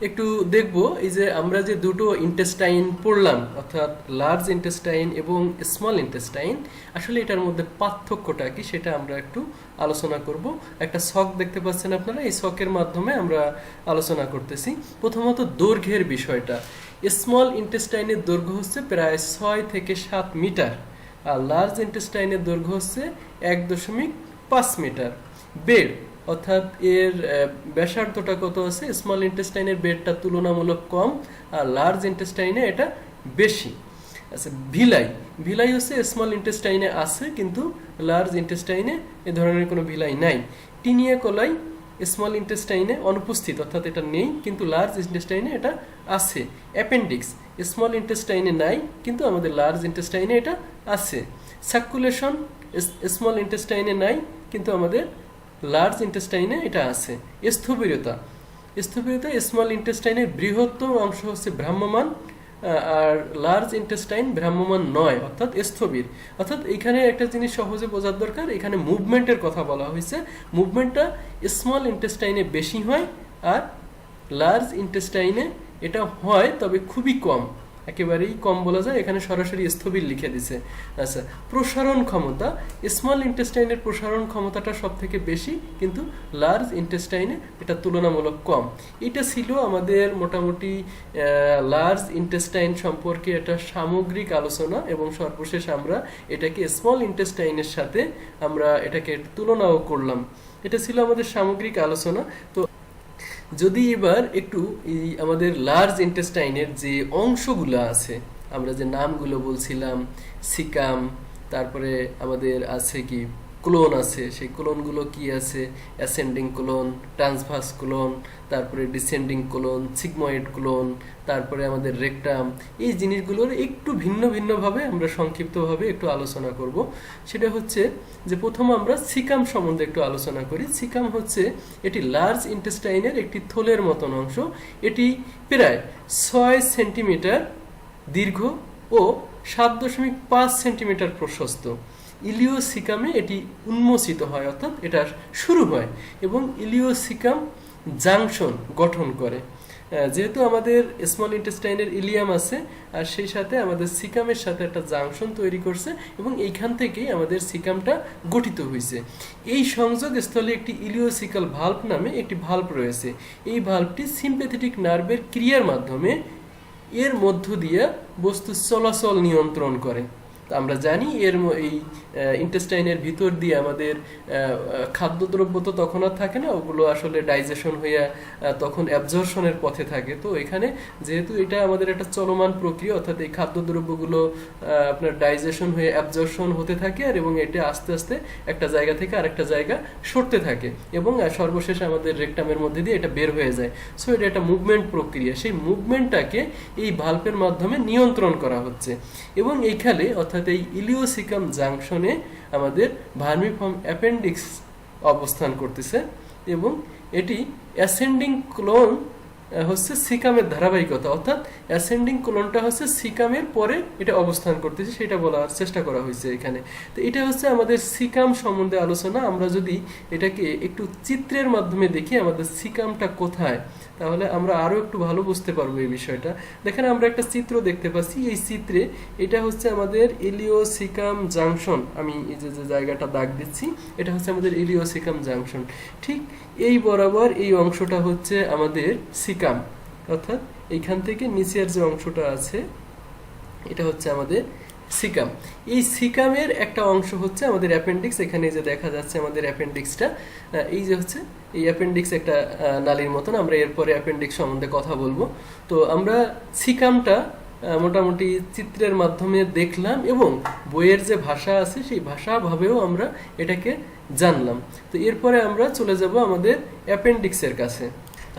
S1: একটু দেখব এই যে আমরা যে দুটো ইন্টেস্টাইন পড়লাম, অর্থাৎ লার্জ ইন্টেস্টাইন এবং স্মল ইন্টেস্টাইন, আসলে এটার মধ্যে পার্থক্যটা কি সেটা আমরা একটু আলোচনা করব। একটা ছক দেখতে পাচ্ছেন আপনারা, এই ছকের মাধ্যমে আমরা আলোচনা করতেছি। প্রথমত দৈর্ঘ্যের বিষয়টা। স্মল ইন্টেস্টাইনের দৈর্ঘ্য হচ্ছে প্রায় 6 থেকে 7 মিটার, আর লার্জ ইন্টেস্টাইনের দৈর্ঘ্য হচ্ছে 1.5 মিটার। বেড অর্থাৎ এর ব্যাসার্ধটা কত আছে, স্মল ইন্টেস্টাইনের বেডটা তুলনামূলক কম আর লার্জ ইন্টেস্টাইনে এটা বেশি। আচ্ছা, ভিলাই হচ্ছে স্মল ইন্টেস্টাইনে আছে কিন্তু লার্জ ইন্টেস্টাইনে এ ধরনের কোনো ভিলাই নাই। টিনিয়া কোলাই স্মল ইন্টেস্টাইনে অনুপস্থিত, অর্থাৎ এটা নেই, কিন্তু লার্জ ইন্টেস্টাইনে এটা আছে। অ্যাপেন্ডিক্স স্মল ইন্টেস্টাইনে নাই কিন্তু আমাদের লার্জ ইন্টেস্টাইনে এটা আছে। সার্কুলেশন স্মল ইন্টেস্টাইনে নাই কিন্তু আমাদের লার্জ ইন্টেস্টাইনে এটা আছে। স্থবিরতা স্মল ইন্টেস্টাইনের বৃহত্তম অংশ হচ্ছে ভ্রাম্যমান, আর লার্জ ইন্টেস্টাইন ভ্রাম্যমান নয়, অর্থাৎ স্থবির। অর্থাৎ এখানে একটা জিনিস সহজে বোঝার দরকার, এখানে মুভমেন্টের কথা বলা হয়েছে। মুভমেন্টটা স্মল ইন্টেস্টাইনে বেশি হয় আর লার্জ ইন্টেস্টাইনে এটা হয় তবে খুবই কম, একেবারেই কম বলা যায়, এখানে সরাসরি স্থবির লিখে দিছে। আচ্ছা, প্রসারণ ক্ষমতা, স্মল ইন্টেস্টাইনের প্রসারণ ক্ষমতাটা সব থেকে বেশি, কিন্তু লার্জ ইন্টেস্টাইনে এটা তুলনামূলক কম। এটা ছিল আমাদের মোটামুটি লার্জ ইন্টেস্টাইন সম্পর্কে একটা সামগ্রিক আলোচনা, এবং সর্বশেষ আমরা এটাকে স্মল ইন্টেস্টাইনের সাথে আমরা এটাকে তুলনাও করলাম। এটা ছিল আমাদের সামগ্রিক আলোচনা। তো যদি এবার একটু এই আমাদের লার্জ ইন্টেস্টাইনের যে অংশগুলো আছে, আমরা যে নামগুলো বলছিলাম, সিকাম, তারপরে আমাদের আছে কি কোলন আছে, সেই কোলনগুলো কি আছে, অ্যাসেন্ডিং কোলন, ট্রান্সভার্স কোলন, তারপরে ডিসেন্ডিং কোলন, সিগময়েড কোলন, তারপরে আমাদের রেকটাম, এই জিনিসগুলোর একটু ভিন্ন ভিন্নভাবে আমরা সংক্ষিপ্তভাবে একটু আলোচনা করব। সেটা হচ্ছে যে প্রথম আমরা সিকাম সম্বন্ধে একটু আলোচনা করি। সিকাম হচ্ছে এটি লার্জ ইন্টেস্টাইনের একটি থলের মতন অংশ। এটি প্রায় 6 সেন্টিমিটার দীর্ঘ ও 7.5 সেন্টিমিটার প্রশস্ত। ইলিওসিকামে এটি উন্মোচিত হয়, অর্থাৎ এটা শুরু হয় এবং ইলিওসিকাম জাংশন গঠন করে। যেহেতু আমাদের স্মল ইন্টেস্টাইনের ইলিয়াম আছে, আর সেই সাথে আমাদের সিকামের সাথে একটা জাংশন তৈরি করছে, এবং এইখান থেকেই আমাদের সিকামটা গঠিত হয়েছে। এই সংযোগ স্থলে একটি ইলিওসিকাল ভাল্ব নামে একটি ভাল্ব রয়েছে। এই ভাল্বটি সিম্প্যাথেটিক নার্ভের ক্রিয়ার মাধ্যমে এর মধ্য দিয়ে বস্তু চলাচল নিয়ন্ত্রণ করে। আমরা জানি এই ইন্টেস্টাইনের ভিতর দিয়ে আমাদের খাদ্যদ্রব্য তো তখন আর থাকে না, ওগুলো আসলে ডাইজেশন হয়ে তখন অ্যাবজর্পশনের পথে থাকে। তো এখানে যেহেতু এটা আমাদের একটা চলমান প্রক্রিয়া, অর্থাৎ এই খাদ্যদ্রব্যগুলো আপনার ডাইজেশন হয়ে অ্যাবজর্পশন হতে থাকে, আর এবং এটা আস্তে আস্তে একটা জায়গা থেকে আরেকটা জায়গা সরতে থাকে, এবং সর্বশেষ আমাদের রেকটামের মধ্যে দিয়ে এটা বের হয়ে যায়। সো এটা একটা মুভমেন্ট প্রক্রিয়া। সেই মুভমেন্টটাকে এই ভাল্বের মাধ্যমে নিয়ন্ত্রণ করা হচ্ছে, এবং এইখানে অর্থাৎ এই ইলিওসিকাম জাংশনে আমাদের ভার্মিফর্ম অ্যাপেন্ডিক্স অবস্থান করতেছে, এবং এটি অ্যাসেন্ডিং কোলন হচ্ছে সিকামের ধারাবাহিকতা, অর্থাৎ অ্যাসেন্ডিং কোলনটা হচ্ছে সিকামের পরে এটা অবস্থান করতেছে, সেটা বলার চেষ্টা করা হয়েছে এখানে। তো এটা হচ্ছে আমাদের সিকাম সম্বন্ধে আলোচনা। আমরা যদি এটাকে একটু চিত্রের মাধ্যমে দেখি আমাদের সিকামটা কোথায়, তাহলে আমরা আরো একটু ভালো বুঝতে পারবো এই বিষয়টা। দেখেন, আমরা একটা চিত্র দেখতে পাচ্ছি। এই চিত্রে এটা হচ্ছে আমাদের ইলিওসিকাম জাংশন। আমি এই যে জায়গাটা দাগ দিচ্ছি, এটা হচ্ছে আমাদের ইলিওসিকাম জাংশন। ঠিক এই বরাবর এই অংশটা হচ্ছে আমাদের সিকাম, অর্থাৎ এইখান থেকে নিচের যে অংশটা আছে এটা হচ্ছে আমাদের সিকাম। এই সিকামের একটা অংশ হচ্ছে আমাদের অ্যাপেন্ডিক্স। এখানে যে দেখা যাচ্ছে আমাদের অ্যাপেন্ডিক্সটা, এই যে হচ্ছে এই অ্যাপেন্ডিক্স একটা নালীর মতন। আমরা এরপরে অ্যাপেন্ডিক্স সম্বন্ধে কথা বলবো। তো আমরা সিকামটা মোটামুটি চিত্রের মাধ্যমে দেখলাম, এবং বইয়ের যে ভাষা আছে সেই ভাষাভাবেও আমরা এটাকে জানলাম। তো এরপরে আমরা চলে যাব আমাদের অ্যাপেন্ডিক্সের কাছে।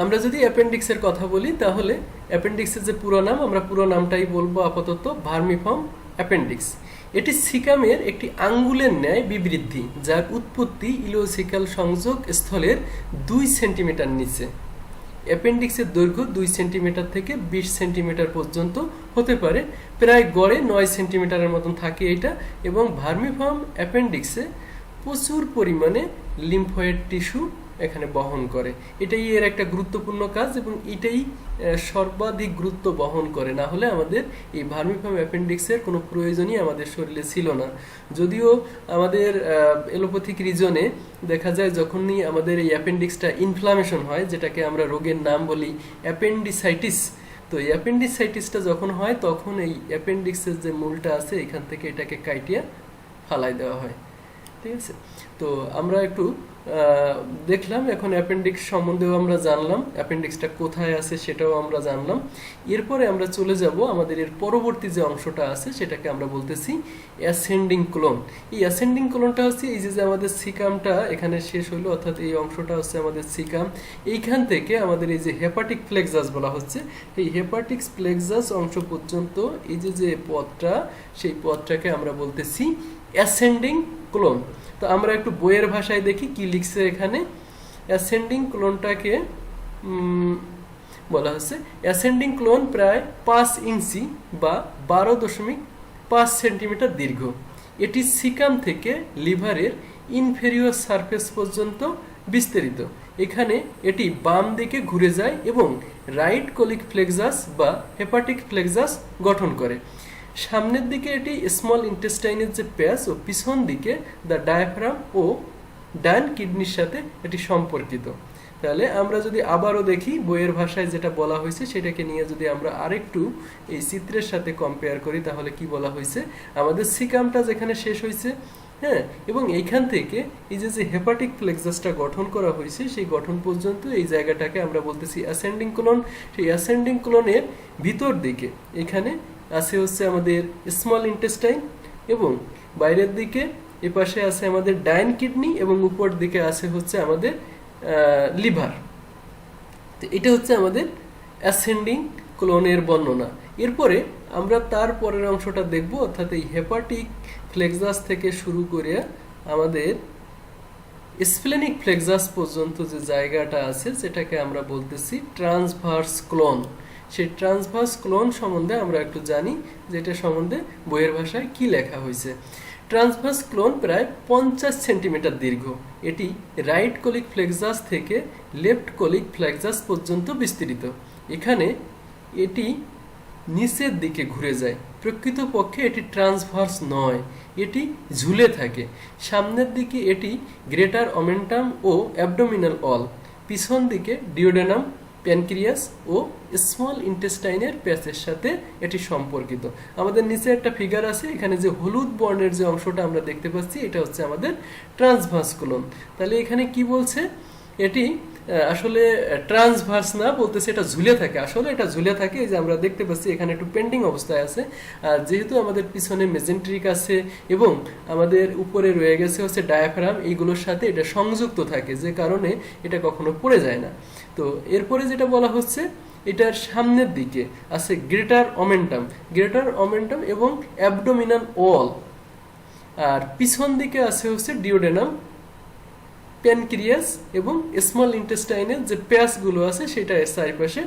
S1: আমরা যদি অ্যাপেন্ডিক্সের কথা বলি, তাহলে অ্যাপেন্ডিক্সের যে পুরো নাম, আমরা পুরো নামটাই বলবো আপাতত, ভার্মিফর্ম অ্যাপেন্ডিক্স। এটি সিকামের একটি আঙ্গুলের ন্যায় বিবৃদ্ধি, যার উৎপত্তি ইলিওসিকাল সংযোগ স্থলের 2 সেন্টিমিটার নিচে। অ্যাপেন্ডিক্সের দৈর্ঘ্য 2 সেন্টিমিটার থেকে 20 সেন্টিমিটার পর্যন্ত হতে পারে, প্রায় গড়ে 9 সেন্টিমিটারের মতন থাকে এটা। এবং ভার্মিফর্ম অ্যাপেন্ডিক্সে প্রচুর পরিমাণে লিম্ফয়েড টিস্যু এখানে বহন করে। এটাই এর একটা গুরুত্বপূর্ণ কাজ, এবং এটাই সর্বাধিক গুরুত্ব বহন করে। না হলে আমাদের এই ভার্মিফর্ম অ্যাপেন্ডিক্সের কোনো প্রয়োজনই আমাদের শরীরে ছিল না। যদিও আমাদের এলোপ্যাথিক রিজনে দেখা যায় যখনই আমাদের এই অ্যাপেন্ডিক্সটা ইনফ্লামেশন হয়, যেটাকে আমরা রোগের নাম বলি অ্যাপেন্ডিসাইটিস, তো এই অ্যাপেন্ডিসাইটিসটা যখন হয় তখন এই অ্যাপেন্ডিক্সের যে মূলটা আছে এখান থেকে এটাকে কাটিয়ে ফালাই দেওয়া হয়। ঠিক আছে, তো আমরা একটু দেখলাম। এখন অ্যাপেন্ডিক্স সম্বন্ধেও আমরা জানলাম, অ্যাপেন্ডিক্সটা কোথায় আছে সেটাও আমরা জানলাম। এরপরে আমরা চলে যাব আমাদের এর পরবর্তী যে অংশটা আছে সেটাকে আমরা বলতেছি অ্যাসেন্ডিং কোলন। এই অ্যাসেন্ডিং কোলনটা হচ্ছে এই যে আমাদের সিকামটা এখানে শেষ হলো, অর্থাৎ এই অংশটা হচ্ছে আমাদের সিকাম। এইখান থেকে আমাদের এই যে হেপাটিক প্লেক্সাস বলা হচ্ছে, এই হেপাটিক প্লেক্সাস অংশ পর্যন্ত এই যে পথটা, সেই পথটাকে আমরা বলতেছি অ্যাসেন্ডিং কোলন। তো আমরা একটু বইয়ের ভাষায় দেখি কি লিখছে এখানে। অ্যাসেন্ডিং কোলনটাকে বলা হচ্ছে অ্যাসেন্ডিং কোলন প্রায় 5 ইঞ্চি বা 12.5 সেন্টিমিটার দীর্ঘ। এটি সিকাম থেকে লিভারের ইনফেরিয়র সারফেস পর্যন্ত বিস্তারিত। এখানে এটি বাম দিকে ঘুরে যায় এবং রাইট কোলিক প্লেক্সাস বা হেপাটিক প্লেক্সাস গঠন করে। সামনের দিকে এটি স্মল ইন্টেস্টাইনের যে প্যাচ ও পিছন দিকে দ্য ডায়াফ্রাম ও ডান কিডনির সাথে এটি সম্পর্কিত। তাহলে আমরা যদি আবারও দেখি বইয়ের ভাষায় যেটা বলা হয়েছে সেটাকে নিয়ে যদি আমরা আরেকটু এই চিত্রের সাথে কম্পেয়ার করি তাহলে কি বলা হয়েছে, আমাদের সিকামটা যেখানে শেষ হয়েছে, হ্যাঁ, এবং এইখান থেকে এই যে হেপাটিক প্লেক্সাসটা গঠন করা হয়েছে সেই গঠন পর্যন্ত এই জায়গাটাকে আমরা বলতেছি অ্যাসেন্ডিং কোলন। সেই অ্যাসেন্ডিং কোলনের ভিতর দিকে এখানে আছে হচ্ছে আমাদের স্মল ইন্টেস্টাইন এবং বাইরের দিকে এপাশে আছে আমাদের ডাইন কিডনি এবং উপর দিকে আছে হচ্ছে আমাদের লিভার। তো এটা হচ্ছে আমাদের অ্যাসেন্ডিং কোলনের বর্ণনা। এরপরে আমরা তার পরের অংশটা দেখব, অর্থাৎ এই হেপাটিক প্লেক্সাস থেকে শুরু করে আমাদের স্প্লেনিক প্লেক্সাস পর্যন্ত যে জায়গাটা আছে যেটাকে আমরা বলতেছি ট্রান্সভার্স কোলন। সেই ট্রান্সভার্স কোলন সম্বন্ধে আমরা একটু জানি, যেটা সম্বন্ধে বইয়ের ভাষায় কি লেখা হয়েছে। ট্রান্সভার্স কোলন প্রায় 50 সেন্টিমিটার দীর্ঘ। এটি রাইট কোলিক প্লেক্সাস থেকে লেফট কোলিক প্লেক্সাস পর্যন্ত বিস্তৃত। এখানে এটি নিচের দিকে ঘুরে যায়। প্রকৃতপক্ষে এটি ট্রান্সভার্স নয়, এটি ঝুলে থাকে। সামনের দিকে এটি গ্রেটার অমেন্টাম ও অ্যাবডোমিনাল অল, পিছন দিকে ডিওডেনাম, প্যানক্রিয়াস ও স্মল ইন্টেস্টাইনের প্যাচের সাথে এটি সম্পর্কিত। আমাদের নিচে একটা ফিগার আছে, এখানে যে হলুদ বর্ণের যে অংশটা আমরা দেখতে পাচ্ছি এটা হচ্ছে আমাদের ট্রান্সভার্স কোলন। তাহলে এখানে কি বলছে, এটি আসলে ট্রান্সভার্স না, বলতেছে এটা ঝুলে থাকে। আসলে এটা ঝুলে থাকে, এই যে আমরা দেখতে পাচ্ছি এখানে একটু পেন্ডিং অবস্থায় আছে। আর যেহেতু আমাদের পিছনে মেজেন্ট্রিক আছে এবং আমাদের উপরে রয়ে গেছে হচ্ছে ডায়াফ্রাম, এইগুলোর সাথে এটা সংযুক্ত থাকে, যে কারণে এটা কখনো পড়ে যায় না। তো এরপরে যেটা বলা হচ্ছে, এটার সামনের দিকে আছে গ্রেটার অমেন্টাম এবং অ্যাবডোমিনাল ওয়াল, আর পিছন দিকে আছে হচ্ছে ডিওডেনাম, প্যানক্রিয়াস এবং স্মল ইন্টেস্টাইনের যে প্যাচগুলো আছে সেটা এর চারিপাশে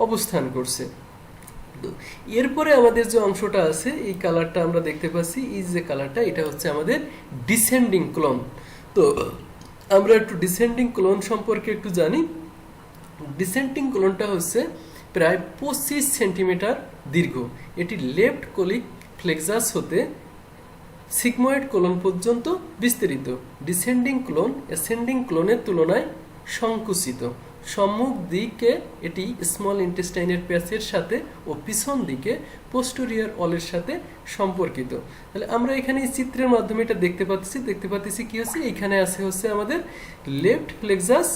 S1: অবস্থান করছে। এরপরে আমাদের যে অংশটা আছে, এই কালারটা আমরা দেখতে পাচ্ছি, এই যে কালারটা, এটা হচ্ছে আমাদের ডিসেন্ডিং কোলন। তো আমরা একটু ডিসেন্ডিং কোলন সম্পর্কে একটু জানি। ডিসেন্ডিং কোলনটা হচ্ছে প্রায় 25 সেন্টিমিটার দীর্ঘ। এটি লেফট কোলিক প্লেক্সাস হতে সিগময়েড কোলন পর্যন্ত বিস্তৃত। ডিসেন্ডিং কোলন অ্যাসেন্ডিং কোলনের তুলনায় সংকুচিত। সম্মুখ দিকে এটি স্মল ইন্টেস্টাইনের প্যাচের সাথে ও পিছন দিকে পোস্টেরিয়র অলের সাথে সম্পর্কিত। তাহলে আমরা এখানে এই চিত্রের মাধ্যমে এটা দেখতে পাচ্ছি কি হচ্ছে, এখানে আছে হচ্ছে আমাদের লেফট প্লেক্সাস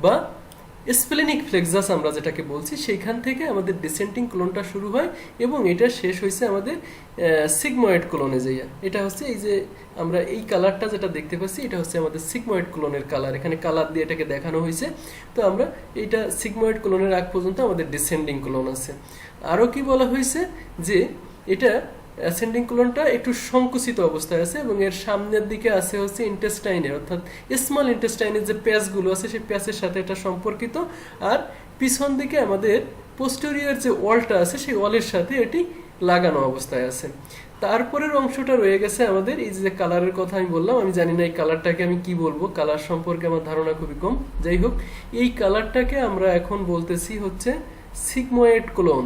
S1: বা স্প্লেনিক প্লেক্সাস আমরা যেটাকে বলছি, সেইখান থেকে আমাদের ডিসেন্ডিং কোলনটা শুরু হয় এবং এটা শেষ হয়েছে আমাদের সিগময়েড কোলনে যাইয়া। এটা হচ্ছে এই যে আমরা এই কালারটা যেটা দেখতে পাচ্ছি, এটা হচ্ছে আমাদের সিগময়েড কোলনের কালার। এখানে কালার দিয়ে এটাকে দেখানো হয়েছে। তো আমরা এইটা সিগময়েড কোলনের আগ পর্যন্ত আমাদের ডিসেন্ডিং কোলন আছে। আরও কি বলা হয়েছে, যে এটা অ্যাসেন্ডিং কোলনটা একটু সংকুচিত অবস্থায় আছে এবং এর সামনের দিকে আছে হচ্ছে ইন্টেস্টাইনের, অর্থাৎ স্মল ইন্টেস্টাইনের যে প্যাচগুলো আছে সেই প্যাচের সাথে এটা সম্পর্কিত। আর পিছন দিকে আমাদের পোস্টেরিয়র যে ওয়ালটা আছে সেই ওয়ালের সাথে এটি লাগানো অবস্থায় আছে। তারপরের অংশটা রয়ে গেছে আমাদের এই যে কালারের কথা আমি বললাম, আমি জানি না এই কালারটাকে আমি কি বলবো, কালার সম্পর্কে আমার ধারণা খুবই কম। যাই হোক, এই কালারটাকে আমরা এখন বলতেছি হচ্ছে সিগময়েড কোলন।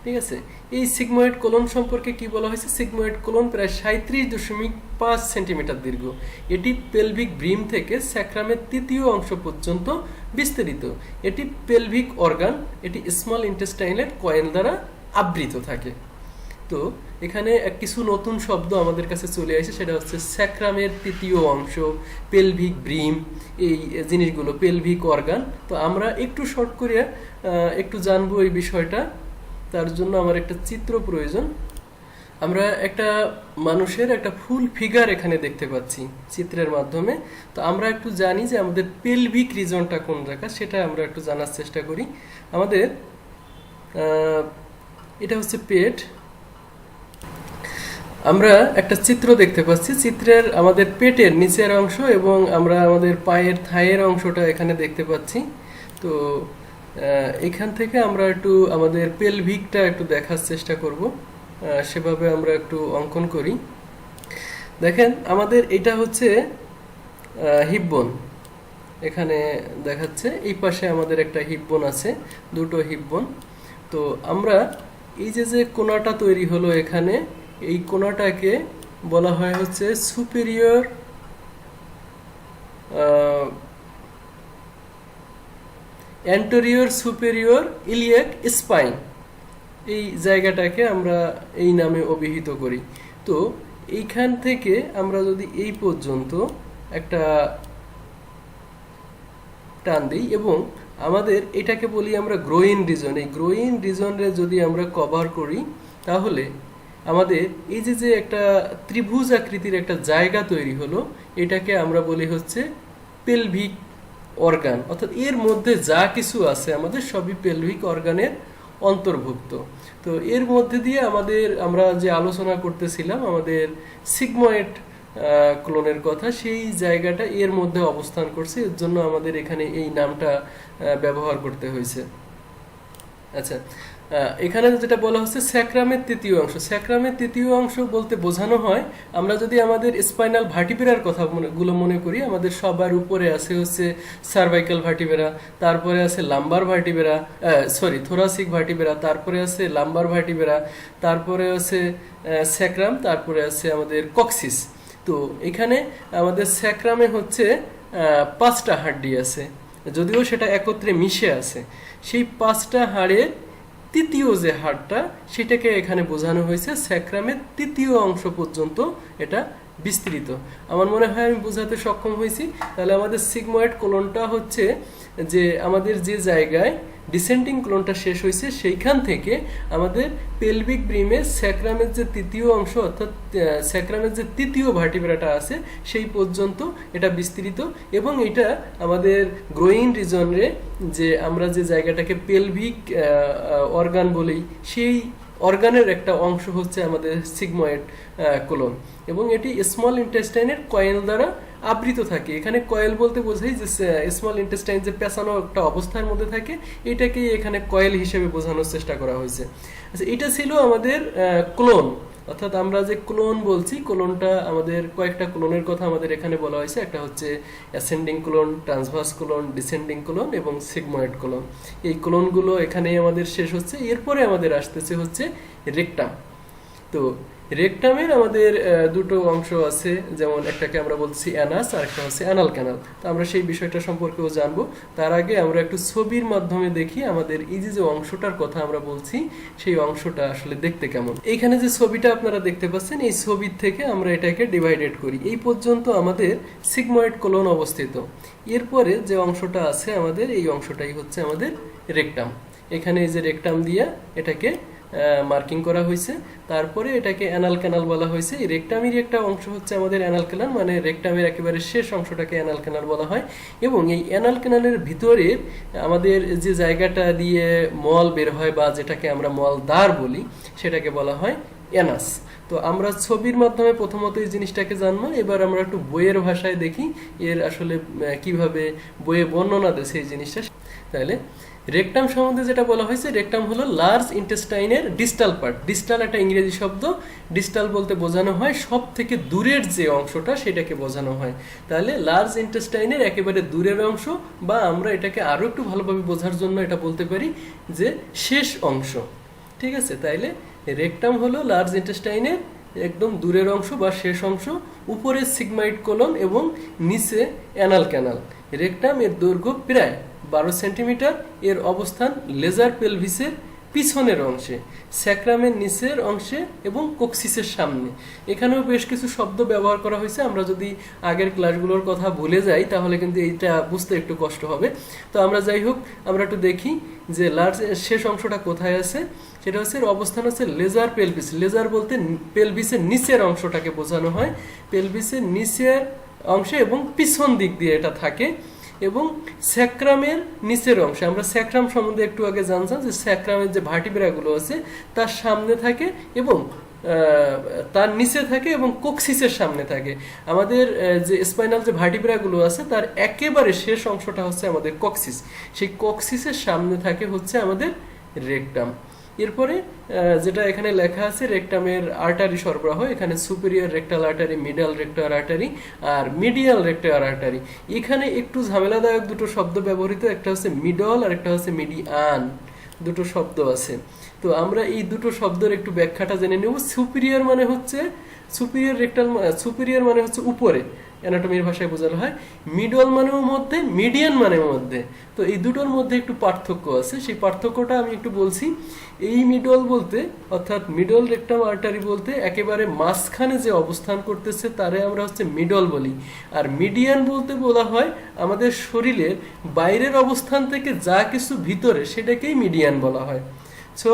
S1: ঠিক আছে, এই সিগময়েড কোলন সম্পর্কে কি বলা হয়েছে, সিগময়েড কোলন প্রায় 37.5 সেন্টিমিটার দীর্ঘ। এটি পেলভিক ব্রিম থেকে স্যাক্রামের তৃতীয় অংশ পর্যন্ত বিস্তৃত। এটি পেলভিক অর্গান, এটি স্মল ইন্টেস্টাইনের কয়েল দ্বারা আবৃত থাকে। তো এখানে কিছু নতুন শব্দ আমাদের কাছে চলে আসে, সেটা হচ্ছে স্যাক্রামের তৃতীয় অংশ, পেলভিক ব্রিম, এই জিনিসগুলো, পেলভিক অর্গান। তো আমরা একটু শর্ট করে একটু জানবো এই বিষয়টা। তার জন্য আমার একটা চিত্র প্রয়োজন। আমরা একটা মানুষের একটা ফুল ফিগার এখানে দেখতে পাচ্ছি চিত্রের মাধ্যমে। তো আমরা একটু জানি যে আমাদের পেলভিক রিজনটা কোন জায়গা, সেটা আমরা একটু জানার চেষ্টা করি। আমাদের এটা হচ্ছে পেট। আমরা একটা চিত্র দেখতে পাচ্ছি, চিত্রের আমাদের পেটের নিচের অংশ এবং আমরা আমাদের পায়ের থায়ের অংশটা এখানে দেখতে পাচ্ছি। তো এখান থেকে আমরা একটু আমাদের পেলভিকটা একটু দেখার চেষ্টা করব, সেভাবে আমরা একটু অঙ্কন করি। দেখেন, আমাদের এটা হচ্ছে হিপ বোন, এখানে দেখাচ্ছে এই পাশে আমাদের একটা হিপ বোন আছে, দুটো হিপ বোন। তো আমরা এই যে যে কোণাটা তৈরি হলো এখানে, এই কোণাটাকে বলা হয় হচ্ছে superior anterior superior iliac spine. এই জায়গাটাকে আমরা এই নামে অভিহিত করি। তো এইখান থেকে আমরা যদি এই পর্যন্ত একটা টান দিই এবং আমাদের এটাকে বলি আমরা গ্রোইন রিজন, এই গ্রোইন রিজনে যদি আমরা কভার করি তাহলে আমাদের এই যে যে একটা ত্রিভুজ আকৃতির একটা জায়গা তৈরি হলো, এটাকে আমরা বলি হচ্ছে পেলভিক অর্গান। অর্থাৎ এর মধ্যে যা কিছু আছে আমাদের সবই পেলভিক অর্গানের অন্তর্ভুক্ত। তো এর মধ্যে দিয়ে আমরা যে আলোচনা করতেছিলাম আমাদের সিগময়েড ক্লোনের কথা, সেই জায়গাটা এর মধ্যে অবস্থান করছে, এর জন্য আমাদের এখানে এই নামটা ব্যবহার করতে হয়েছে। আচ্ছা, এখানে যেটা বলা হচ্ছে স্যাক্রামের তৃতীয় অংশ। স্যাক্রামের তৃতীয় অংশ বলতে বোঝানো হয়, আমরা যদি আমাদের স্পাইনাল ভার্টিব্রার কথা মনে করি, আমাদের সবার উপরে আছে হচ্ছে সার্ভাইকাল ভার্টিব্রা, তারপরে আছে লাম্বার ভার্টিব্রা, থোরাসিক ভার্টিব্রা, তারপরে আছে লাম্বার ভার্টিব্রা, তারপরে আছে স্যাক্রাম, তারপরে আছে আমাদের কক্সিস। তো এখানে আমাদের স্যাক্রামে হচ্ছে 5টা হাড্ডি আছে, যদিও সেটা একত্রে মিশে আছে। সেই 5টা হাড়ের তৃতীয় যে হাড়টা, সেটাকে এখানে বোঝানো হয়েছে স্যাক্রামের তৃতীয় অংশ পর্যন্ত এটা বিস্তৃত। আমার মনে হয় আমি বোঝাতে সক্ষম হয়েছি। তাহলে আমাদের সিগময়েড কোলনটা হচ্ছে যে আমাদের যে জায়গায় ডিসেন্ডিং কোলনটা শেষ হয়েছে, সেইখান থেকে আমাদের পেলভিক ব্রিমের স্যাক্রামের যে তৃতীয় অংশ, অর্থাৎ স্যাক্রামের যে তৃতীয় ভার্টিব্রাটা আছে সেই পর্যন্ত এটা বিস্তৃত। এবং এটা আমাদের গ্রোইন রিজনে, যে আমরা যে জায়গাটাকে পেলভিক অর্গান বলি, সেই অর্গানের একটা অংশ হচ্ছে আমাদের সিগময়েড কোলন। এবং এটি স্মল ইন্টেস্টাইনের কয়েল দ্বারা আবৃত থাকে। এখানে কয়েল বলতে বোঝাই যে স্মল ইন্টেস্টাইন যে পেঁচানো একটা অবস্থার মধ্যে থাকে, এটাকেই এখানে কয়েল হিসেবে বোঝানোর চেষ্টা করা হয়েছে। আচ্ছা, এটা ছিল আমাদের ক্লোন। অর্থাৎ আমরা যে ক্লোন বলছি, ক্লোনটা আমাদের কয়েকটা ক্লোনের কথা আমাদের এখানে বলা হয়েছে। একটা হচ্ছে ascending clone, transverse clone, descending clone এবং সিগময়েড ক্লোন। এই ক্লোনগুলো এখানেই আমাদের শেষ হচ্ছে। এরপরে আমাদের আসতেছে হচ্ছে রেকটাম। তো রেকটামের আমাদের দুটো অংশ আছে, যেমন একটাকে আমরা বলছি অ্যানাস আর একটা হচ্ছে অ্যানাল ক্যানাল। তো আমরা সেই বিষয়টা সম্পর্কেও জানবো। তার আগে আমরা একটু ছবির মাধ্যমে দেখি আমাদের এই যে অংশটার কথা আমরা বলছি, সেই অংশটা আসলে দেখতে কেমন। এইখানে যে ছবিটা আপনারা দেখতে পাচ্ছেন, এই ছবির থেকে আমরা এটাকে ডিভাইডেড করি। এই পর্যন্ত আমাদের সিগময়েড কোলন অবস্থিত। এরপরে যে অংশটা আছে আমাদের, এই অংশটাই হচ্ছে আমাদের রেকটাম। এখানে এই যে রেকটাম দিয়ে এটাকে মার্কিং করা হয়েছে। তারপরে এটাকে অ্যানাল ক্যানাল বলা হয়েছে। এই রেকটামের একটা অংশ হচ্ছে আমাদের অ্যানাল ক্যানাল, মানে রেকটামের একেবারে শেষ অংশটাকে অ্যানাল ক্যানাল বলা হয়। এবং এই অ্যানাল ক্যানালের ভিতরে আমাদের যে জায়গাটা দিয়ে মল বের হয়, বা যেটাকে আমরা মলদ্বার বলি, সেটাকে বলা হয় অ্যানাস। তো আমরা ছবির মাধ্যমে প্রথমত এই জিনিসটাকে জানবো। এবার আমরা একটু বইয়ের ভাষায় দেখি এর আসলে কিভাবে বইয়ে বর্ণনা দেয় সেই জিনিসটা। তাহলে রেকটাম সম্বন্ধে যেটা বলা হয়েছে, রেকটাম হলো লার্জ ইন্টেস্টাইনের ডিস্টাল পার্ট। ডিস্টাল একটা ইংরেজি শব্দ। ডিস্টাল বলতে বোঝানো হয় সব থেকে দূরের যে অংশটা, সেটাকে বোঝানো হয়। তাহলে লার্জ ইন্টেস্টাইনের একেবারে দূরের অংশ, বা আমরা এটাকে আরো একটু ভালোভাবে বোঝার জন্য এটা বলতে পারি যে শেষ অংশ। ঠিক আছে, তাইলে রেকটাম হলো লার্জ ইন্টেস্টাইনের একদম দূরের অংশ বা শেষ অংশ। উপরে সিগময়েড কোলন এবং নিচে অ্যানাল ক্যানাল। রেকটাম এর দৈর্ঘ্য প্রায় 12 সেন্টিমিটার। এর অবস্থান লেজার পেলভিসের পিছনের অংশে, স্যাক্রামের নিচের অংশে এবং কোক্সিসের সামনে। এখানেও বেশ কিছু শব্দ ব্যবহার করা হয়েছে। আমরা যদি আগের ক্লাসগুলোর কথা ভুলে যাই তাহলে কিন্তু এইটা বুঝতে একটু কষ্ট হবে। তো আমরা যাই হোক, আমরা একটু দেখি যে লার্জ শেষ অংশটা কোথায় আছে। সেটা হচ্ছে অবস্থান হচ্ছে লেজার পেলভিস। লেজার বলতে পেলভিসের নিচের অংশটাকে বোঝানো হয়। পেলভিসের নিচের অংশে এবং পিছন দিক দিয়ে এটা থাকে। এবং স্যাক্রামের নিচের অংশে, আমরা স্যাক্রাম সম্বন্ধে একটু আগে জানতাম যে স্যাক্রামের যে ভার্টিব্রাগুলো আছে তার সামনে থাকে এবং তার নিচে থাকে এবং কোক্সিসের সামনে থাকে। আমাদের যে স্পাইনাল যে ভার্টিব্রাগুলো আছে তার একেবারে শেষ অংশটা হচ্ছে আমাদের কোক্সিস। সেই কোক্সিসের সামনে থাকে হচ্ছে আমাদের রেকটাম। এরপরে যেটা এখানে লেখা আছে রেকটামের আর্টারি সরবরাহ, এখানে superior rectal artery, middle rectal artery আর মিডিয়াল রেকটাল আর্টারি। এখানে একটু ঝামেলাদায়ক দুটো শব্দ ব্যবহৃত, একটা হচ্ছে মিডল আর একটা হচ্ছে মিডিয়ান, দুটো শব্দ আছে। তো আমরা এই দুটো শব্দের একটু ব্যাখ্যাটা জেনে নেব। সুপিরিয়র মানে হচ্ছে সুপিরিয়র মানে হচ্ছে উপরে, অ্যানাটমির ভাষায় বোঝানো হয়। মিডল মানেও মধ্যে, মিডিয়ান মানেও মধ্যে। তো এই দুটোর মধ্যে একটু পার্থক্য আছে, সেই পার্থক্যটা আমি একটু বলছি। এই মিডল বলতে, অর্থাৎ মিডল রেকটাম আর্টারি বলতে একেবারে মাঝখানে যে অবস্থান করতেছে তারে আমরা হচ্ছে মিডল বলি। আর মিডিয়ান বলতে বলা হয় আমাদের শরীরের বাইরের অবস্থান থেকে যা কিছু ভিতরে সেটাকেই মিডিয়ান বলা হয়। সো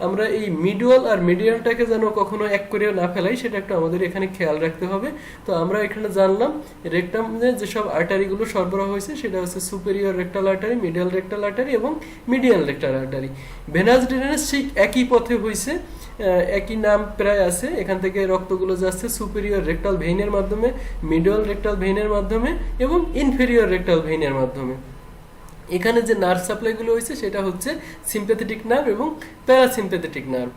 S1: আমরা এই মিডল আর মিডিয়ালটাকে যেন কখনো এক করে না ফেলাই, সেটা একটু আমাদের এখানে খেয়াল রাখতে হবে। তো আমরা এখানে জানলাম রেকটামে যেসব আর্টারিগুলো সরবরাহ হয়েছে সেটা হচ্ছে superior rectal artery, middle rectal artery এবং medial rectal artery. Venous drainage ঠিক একই পথে হয়েছে, একই নাম প্রায় আছে। এখান থেকে রক্তগুলো যাচ্ছে সুপেরিয়র রেকটাল ভেইনের মাধ্যমে, মিডল রেকটাল ভেইনের মাধ্যমে এবং ইনফেরিয়র রেকটাল ভেইনের মাধ্যমে। এখানে যে নার্ভ সাপ্লাইগুলো হয়েছে সেটা হচ্ছে সিম্প্যাথেটিক নার্ভ এবং প্যারাসিম্প্যাথেটিক নার্ভ।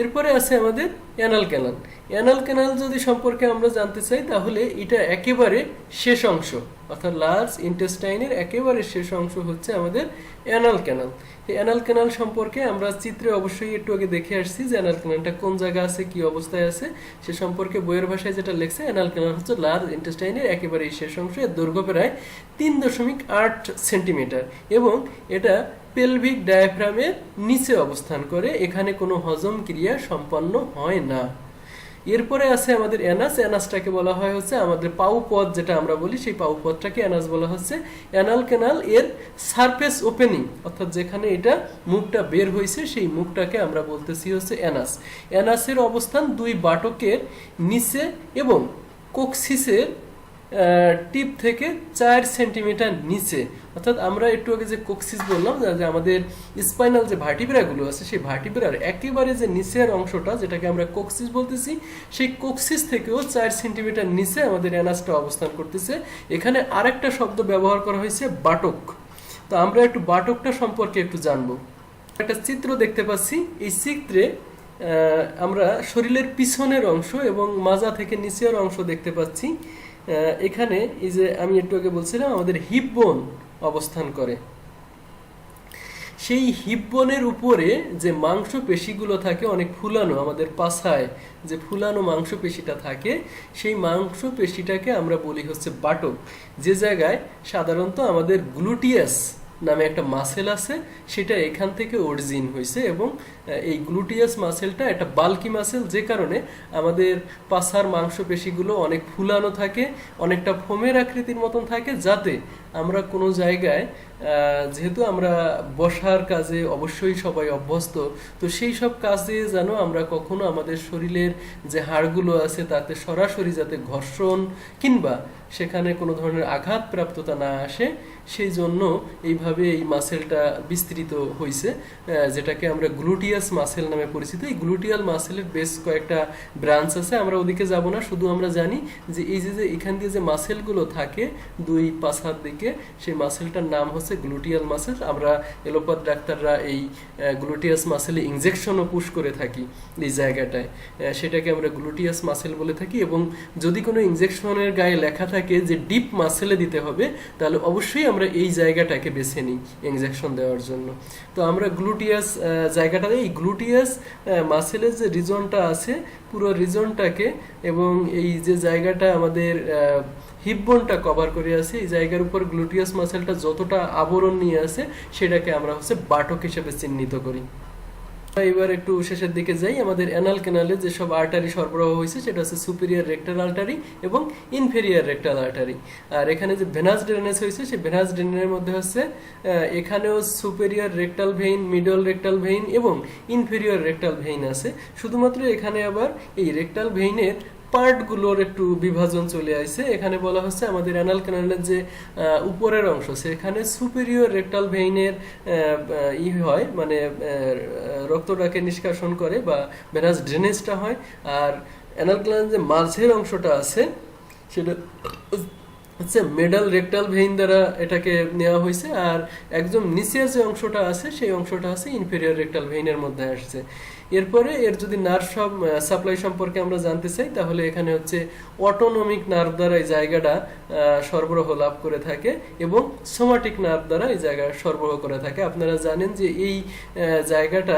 S1: এরপরে আছে আমাদের অ্যানাল ক্যানাল। অ্যানাল ক্যানাল যদি সম্পর্কে আমরা জানতে চাই তাহলে এটা একেবারে শেষ অংশ, অর্থাৎ লার্জ ইন্টেস্টাইনের একেবারে শেষ অংশ হচ্ছে আমাদের অ্যানাল ক্যানাল। এই অ্যানাল ক্যানাল সম্পর্কে আমরা চিত্রে অবশ্যই একটু আগে দেখে আসছি যে অ্যানাল ক্যানালটা কোন জায়গায় আছে, কি অবস্থায় আছে, সে সম্পর্কে বইয়ের ভাষায় যেটা লেখছে অ্যানাল ক্যানাল হচ্ছে লার্জ ইন্টেস্টাইনের একেবারে শেষ অংশ। এর দৈর্ঘ্য প্রায় 3.8 সেন্টিমিটার এবং এটা পেলভিক ডায়াফ্রামের নিচে অবস্থান করে, এখানে কোনো হজম ক্রিয়া সম্পন্ন হয় না। এরপরে আছে আমাদের অ্যানাস। অ্যানাসটাকে বলা হয় হচ্ছে আমাদের পাউপথ, যেটা আমরা বলি সেই পাউপথটাকে অ্যানাস বলা হচ্ছে। অ্যানাল ক্যানাল এর সারফেস ওপেনিং, অর্থাৎ যেখানে এটা মুখটা বের হয়েছে সেই মুখটাকে আমরা বলতেছি হচ্ছে অ্যানাস। অ্যানাসের অবস্থান দুই বাটকের নিচে এবং কোক্সিসের টিপ থেকে 4 সেন্টিমিটার নিচে। অর্থাৎ আমরা একটু আগে যে কোক্সিস বললাম, যে আমাদের স্পাইনাল যে ভার্টিব্রাগুলো আছে সেই ভার্টিব্রার একেবারে যে নিচের অংশটা যেটাকে আমরা কোক্সিস বলতেছি, সেই কোক্সিস থেকেও 4 সেন্টিমিটার নিচে আমাদের অ্যানাসটা অবস্থান করতেছে। এখানে আরেকটা শব্দ ব্যবহার করা হয়েছে বাটক। তো আমরা একটু বাটকটা সম্পর্কে একটু জানবো। একটা চিত্র দেখতে পাচ্ছি, এই চিত্রে আমরা শরীরের পিছনের অংশ এবং মাজা থেকে নিচের অংশ দেখতে পাচ্ছি। এখানে এই যে আমি একটু আগে বলছিলাম আমাদের হিপ বোন অবস্থান করে, সেই হিপ বোনের উপরে যে মাংস পেশিগুলো থাকে অনেক ফুলানো, আমাদের পাছায় যে ফুলানো মাংস পেশিটা থাকে সেই মাংস পেশিটাকে আমরা বলি হচ্ছে বাটক। যে জায়গায় সাধারণত আমাদের গ্লুটিয়াস নামে একটা মাসেল আছে, সেটা এখান থেকে অরিজিন হয়েছে এবং এই গ্লুটিয়াস মাসেলটা একটা বাল্কি মাসেল, যে কারণে আমাদের পাছার মাংসপেশিগুলো অনেক ফুলানো থাকে, অনেকটা ফোমের আকৃতির মতন থাকে, যাতে আমরা কোনো জায়গায় যেহেতু আমরা বসার কাজে অবশ্যই সবাই অভ্যস্ত, তো সেই সব কাজে যেন আমরা কখনো আমাদের শরীরের যে হাড়গুলো আছে তাতে সরাসরি যাতে ঘর্ষণ কিংবা সেখানে কোনো ধরনের আঘাত প্রাপ্ততা না আসে, সেই জন্য এইভাবে এই মাসেলটা বিস্তৃত হয়েছে, যেটাকে আমরা গ্লুটিয়াস মাসেল নামে পরিচিত। এই গ্লুটিয়াল মাসেলের বেশ কয়েকটা ব্রাঞ্চ আছে, আমরা ওদিকে যাব না। শুধু আমরা জানি যে এই যে এখান দিয়ে যে মাসেলগুলো থাকে দুই পাছার দিকে, সেই মাসেলটার নাম হচ্ছে গ্লুটিয়াল মাসেল। আমরা এলোপ্যাথ ডাক্তাররা এই গ্লুটিয়াস মাসেলে ইনজেকশনও পুশ করে থাকি এই জায়গাটায়, সেটাকে আমরা গ্লুটিয়াস মাসেল বলে থাকি। এবং যদি কোনো ইনজেকশনের গায়ে লেখা থাকে যে ডিপ মাসেলে দিতে হবে, তাহলে অবশ্যই আমরা এই জায়গাটাকে বেছে নিই ইনজেকশন দেওয়ার জন্য। তো আমরা গ্লুটিয়াস জায়গাটাতে, এই গ্লুটিয়াস মাসেলের যে রিজনটা আছে পুরো রিজনটাকে এবং এই যে জায়গাটা আমাদের হিপবোনটা কভার করে আছে, এই জায়গার উপর গ্লুটিয়াস মাসেলটা যতটা আবরণ নিয়ে আছে সেটাকে আমরা হচ্ছে বাটক হিসেবে চিহ্নিত করি। এবার একটু শেষের দিকে যাই। আমাদের অ্যানাল ক্যানালে যেসব আর্টারি সরবরাহ হয়েছে সেটা হচ্ছে সুপিরিয়র রেকটাল আর্টারি এবং ইনফেরিয়র রেকটাল আর্টারি। আর এখানে যে ভেনাস ড্রেনেজ হয়েছে সেই ভেনাস ড্রেনের মধ্যে হচ্ছে এখানেও superior rectal vein, middle rectal vein এবং ইনফেরিয়র রেকটাল ভেইন আছে। শুধুমাত্র এখানে আবার এই রেকটাল ভেইনের পার্টগুলোর একটু বিভাজন চলে আসছে। এখানে বলা হচ্ছে আমাদের অ্যানাল ক্যানালের যে উপরের অংশ সেখানে সুপেরিয়র রেকটাল ভেইনের হয়, মানে রক্তটাকে নিষ্কাশন করে বা ভেনাস ড্রেনেজটা হয়। আর অ্যানাল ক্যানালের যে মাঝের অংশটা আছে সেটা হচ্ছে মেডাল রেকটাল ভেইন দ্বারা এটাকে নেওয়া হয়েছে, আর একদম নিচের যে অংশটা আছে সেই অংশটা আছে ইনফেরিয়র রেকটাল ভেইনের মধ্যে আসছে। এরপরে এর যদি নার্ভ সাপ্লাই সম্পর্কে আমরা জানতে চাই, তাহলে এখানে হচ্ছে অটোনমিক নার্ভ দ্বারা এই জায়গাটা সরবরাহ লাভ করে থাকে এবং সোমাটিক নার্ভ দ্বারা এই জায়গা সরবরাহ করে থাকে। আপনারা জানেন যে এই জায়গাটা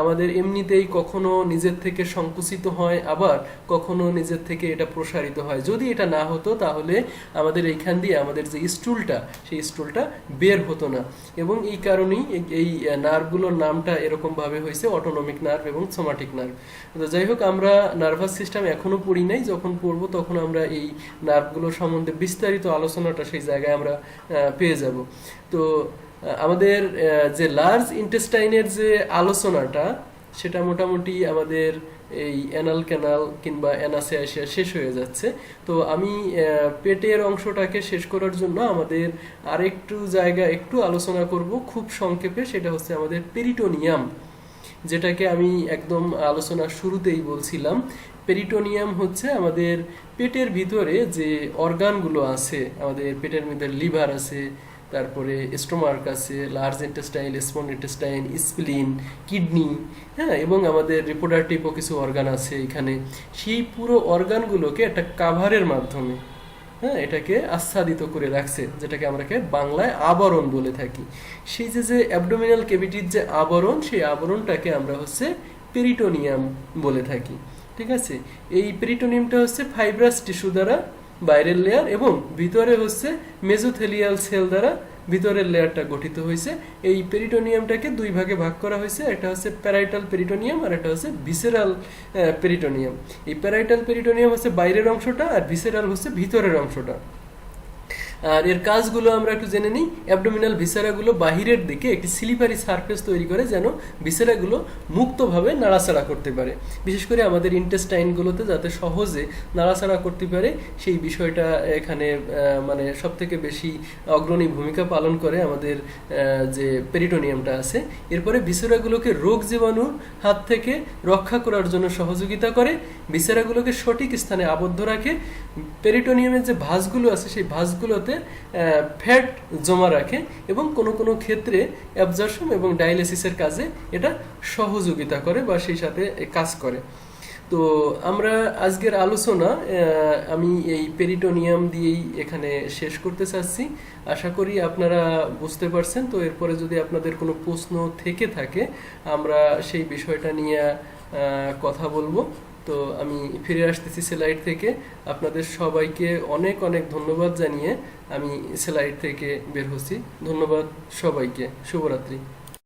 S1: আমাদের এমনিতেই কখনো নিজের থেকে সংকুচিত হয়, আবার কখনো নিজের থেকে এটা প্রসারিত হয়। যদি এটা না হতো তাহলে আমাদের এইখান দিয়ে আমাদের যে স্টুলটা, সেই স্টুলটা বের হতো না, এবং এই কারণেই এই নার্ভগুলোর নামটা এরকম ভাবে হয়েছে, অটোনমিক নার্ভ এবং সোমাটিক নার্ভ। তো যাই হোক, আমরা নার্ভাস সিস্টেম এখনো পড়ি নাই, যখন পড়বো তখন আমরা এই নার্ভগুলো সম্বন্ধে বিস্তারিত আলোচনাটা সেই জায়গায় আমরা পেয়ে যাব। তো আমাদের যে লার্জ ইন্টেস্টাইনের যে আলোচনাটা, সেটা মোটামুটি আমাদের এই অ্যানাল ক্যানাল কিংবা অ্যানাসে আসিয়া শেষ হয়ে যাচ্ছে। তো আমি পেটের অংশটাকে শেষ করার জন্য আমাদের আরেকটু জায়গা একটু আলোচনা করব খুব সংক্ষেপে, সেটা হচ্ছে আমাদের পেরিটোনিয়াম, যেটাকে আমি একদম আলোচনার শুরুতেই বলছিলাম। পেরিটোনিয়াম হচ্ছে আমাদের পেটের ভিতরে যে অর্গানগুলো আছে, আমাদের পেটের মধ্যে লিভার আছে, তারপরে স্টোমাক আছে, large intestine, small intestine, স্প্লিন, kidney, হ্যাঁ, এবং আমাদের রিপ্রোডাক্টিভও কিছু অর্গান আছে এখানে। সেই পুরো অর্গানগুলোকে একটা কাভারের মাধ্যমে, হ্যাঁ, এটাকে আচ্ছাদিত করে রাখছে, যেটাকে আমরা বাংলায় আবরণ বলে থাকি। সেই যে অ্যাবডোমিনাল ক্যাভিটির যে আবরণ, সেই আবরণটাকে আমরা হচ্ছে পেরিটোনিয়াম বলে থাকি। ঠিক আছে, এই পেরিটোনিয়ামটা হচ্ছে ফাইব্রাস টিস্যু দ্বারা বাইরের লেয়ার, এবং ভিতরে হচ্ছে মেজোথেলিয়াল সেল দ্বারা ভিতরের লেয়ারটা গঠিত হয়েছে। এই পেরিটোনিয়ামটাকে দুই ভাগে ভাগ করা হয়েছে, একটা হচ্ছে প্যারাইটাল পেরিটোনিয়াম আর একটা হচ্ছে ভিসেরাল পেরিটোনিয়াম। এই প্যারাইটাল পেরিটোনিয়াম হচ্ছে বাইরের অংশটা, আর ভিসেরাল হচ্ছে ভিতরের অংশটা। আর এর কাজগুলো আমরা একটু জেনে নিই। অ্যাবডোমিনাল ভিসেরাগুলো বাহিরের দিকে একটি স্লিপারি সারফেস তৈরি করে, যেন ভিসেরাগুলো মুক্তভাবে নাড়াচাড়া করতে পারে, বিশেষ করে আমাদের ইন্টেস্টাইনগুলোতে যাতে সহজে নাড়াচাড়া করতে পারে, সেই বিষয়টা এখানে মানে সব থেকে বেশি অগ্রণী ভূমিকা পালন করে আমাদের যে পেরিটোনিয়ামটা আছে। এরপরে ভিসেরাগুলোকে রোগ জীবাণুর হাত থেকে রক্ষা করার জন্য সহযোগিতা করে, ভিসেরাগুলোকে সঠিক স্থানে আবদ্ধ রাখে। পেরিটোনিয়ামের যে ভাঁজগুলো আছে, সেই ভাঁজগুলোতে ফ্যাট জমা রাখে, এবং কোনো কোনো ক্ষেত্রে অ্যাবজর্পশন এবং ডায়ালিসিসের কাজে এটা সহযোগিতা করে বা সেই সাথে কাজ করে। তো আমরা আজকের আলোচনা আমি এই পেরিটোনিয়াম দিয়েই এখানে শেষ করতে চাচ্ছি। আশা করি আপনারা বুঝতে পারছেন। তো এরপরে যদি আপনাদের কোনো প্রশ্ন থেকে থাকে, আমরা সেই বিষয়টা নিয়ে কথা বলবো। তো আমি ফিরে আসতেছি স্লাইড থেকে। আপনাদের সবাইকে অনেক অনেক ধন্যবাদ জানিয়ে আমি স্লাইড থেকে বের হচ্ছি। ধন্যবাদ সবাইকে, শুভরাত্রি।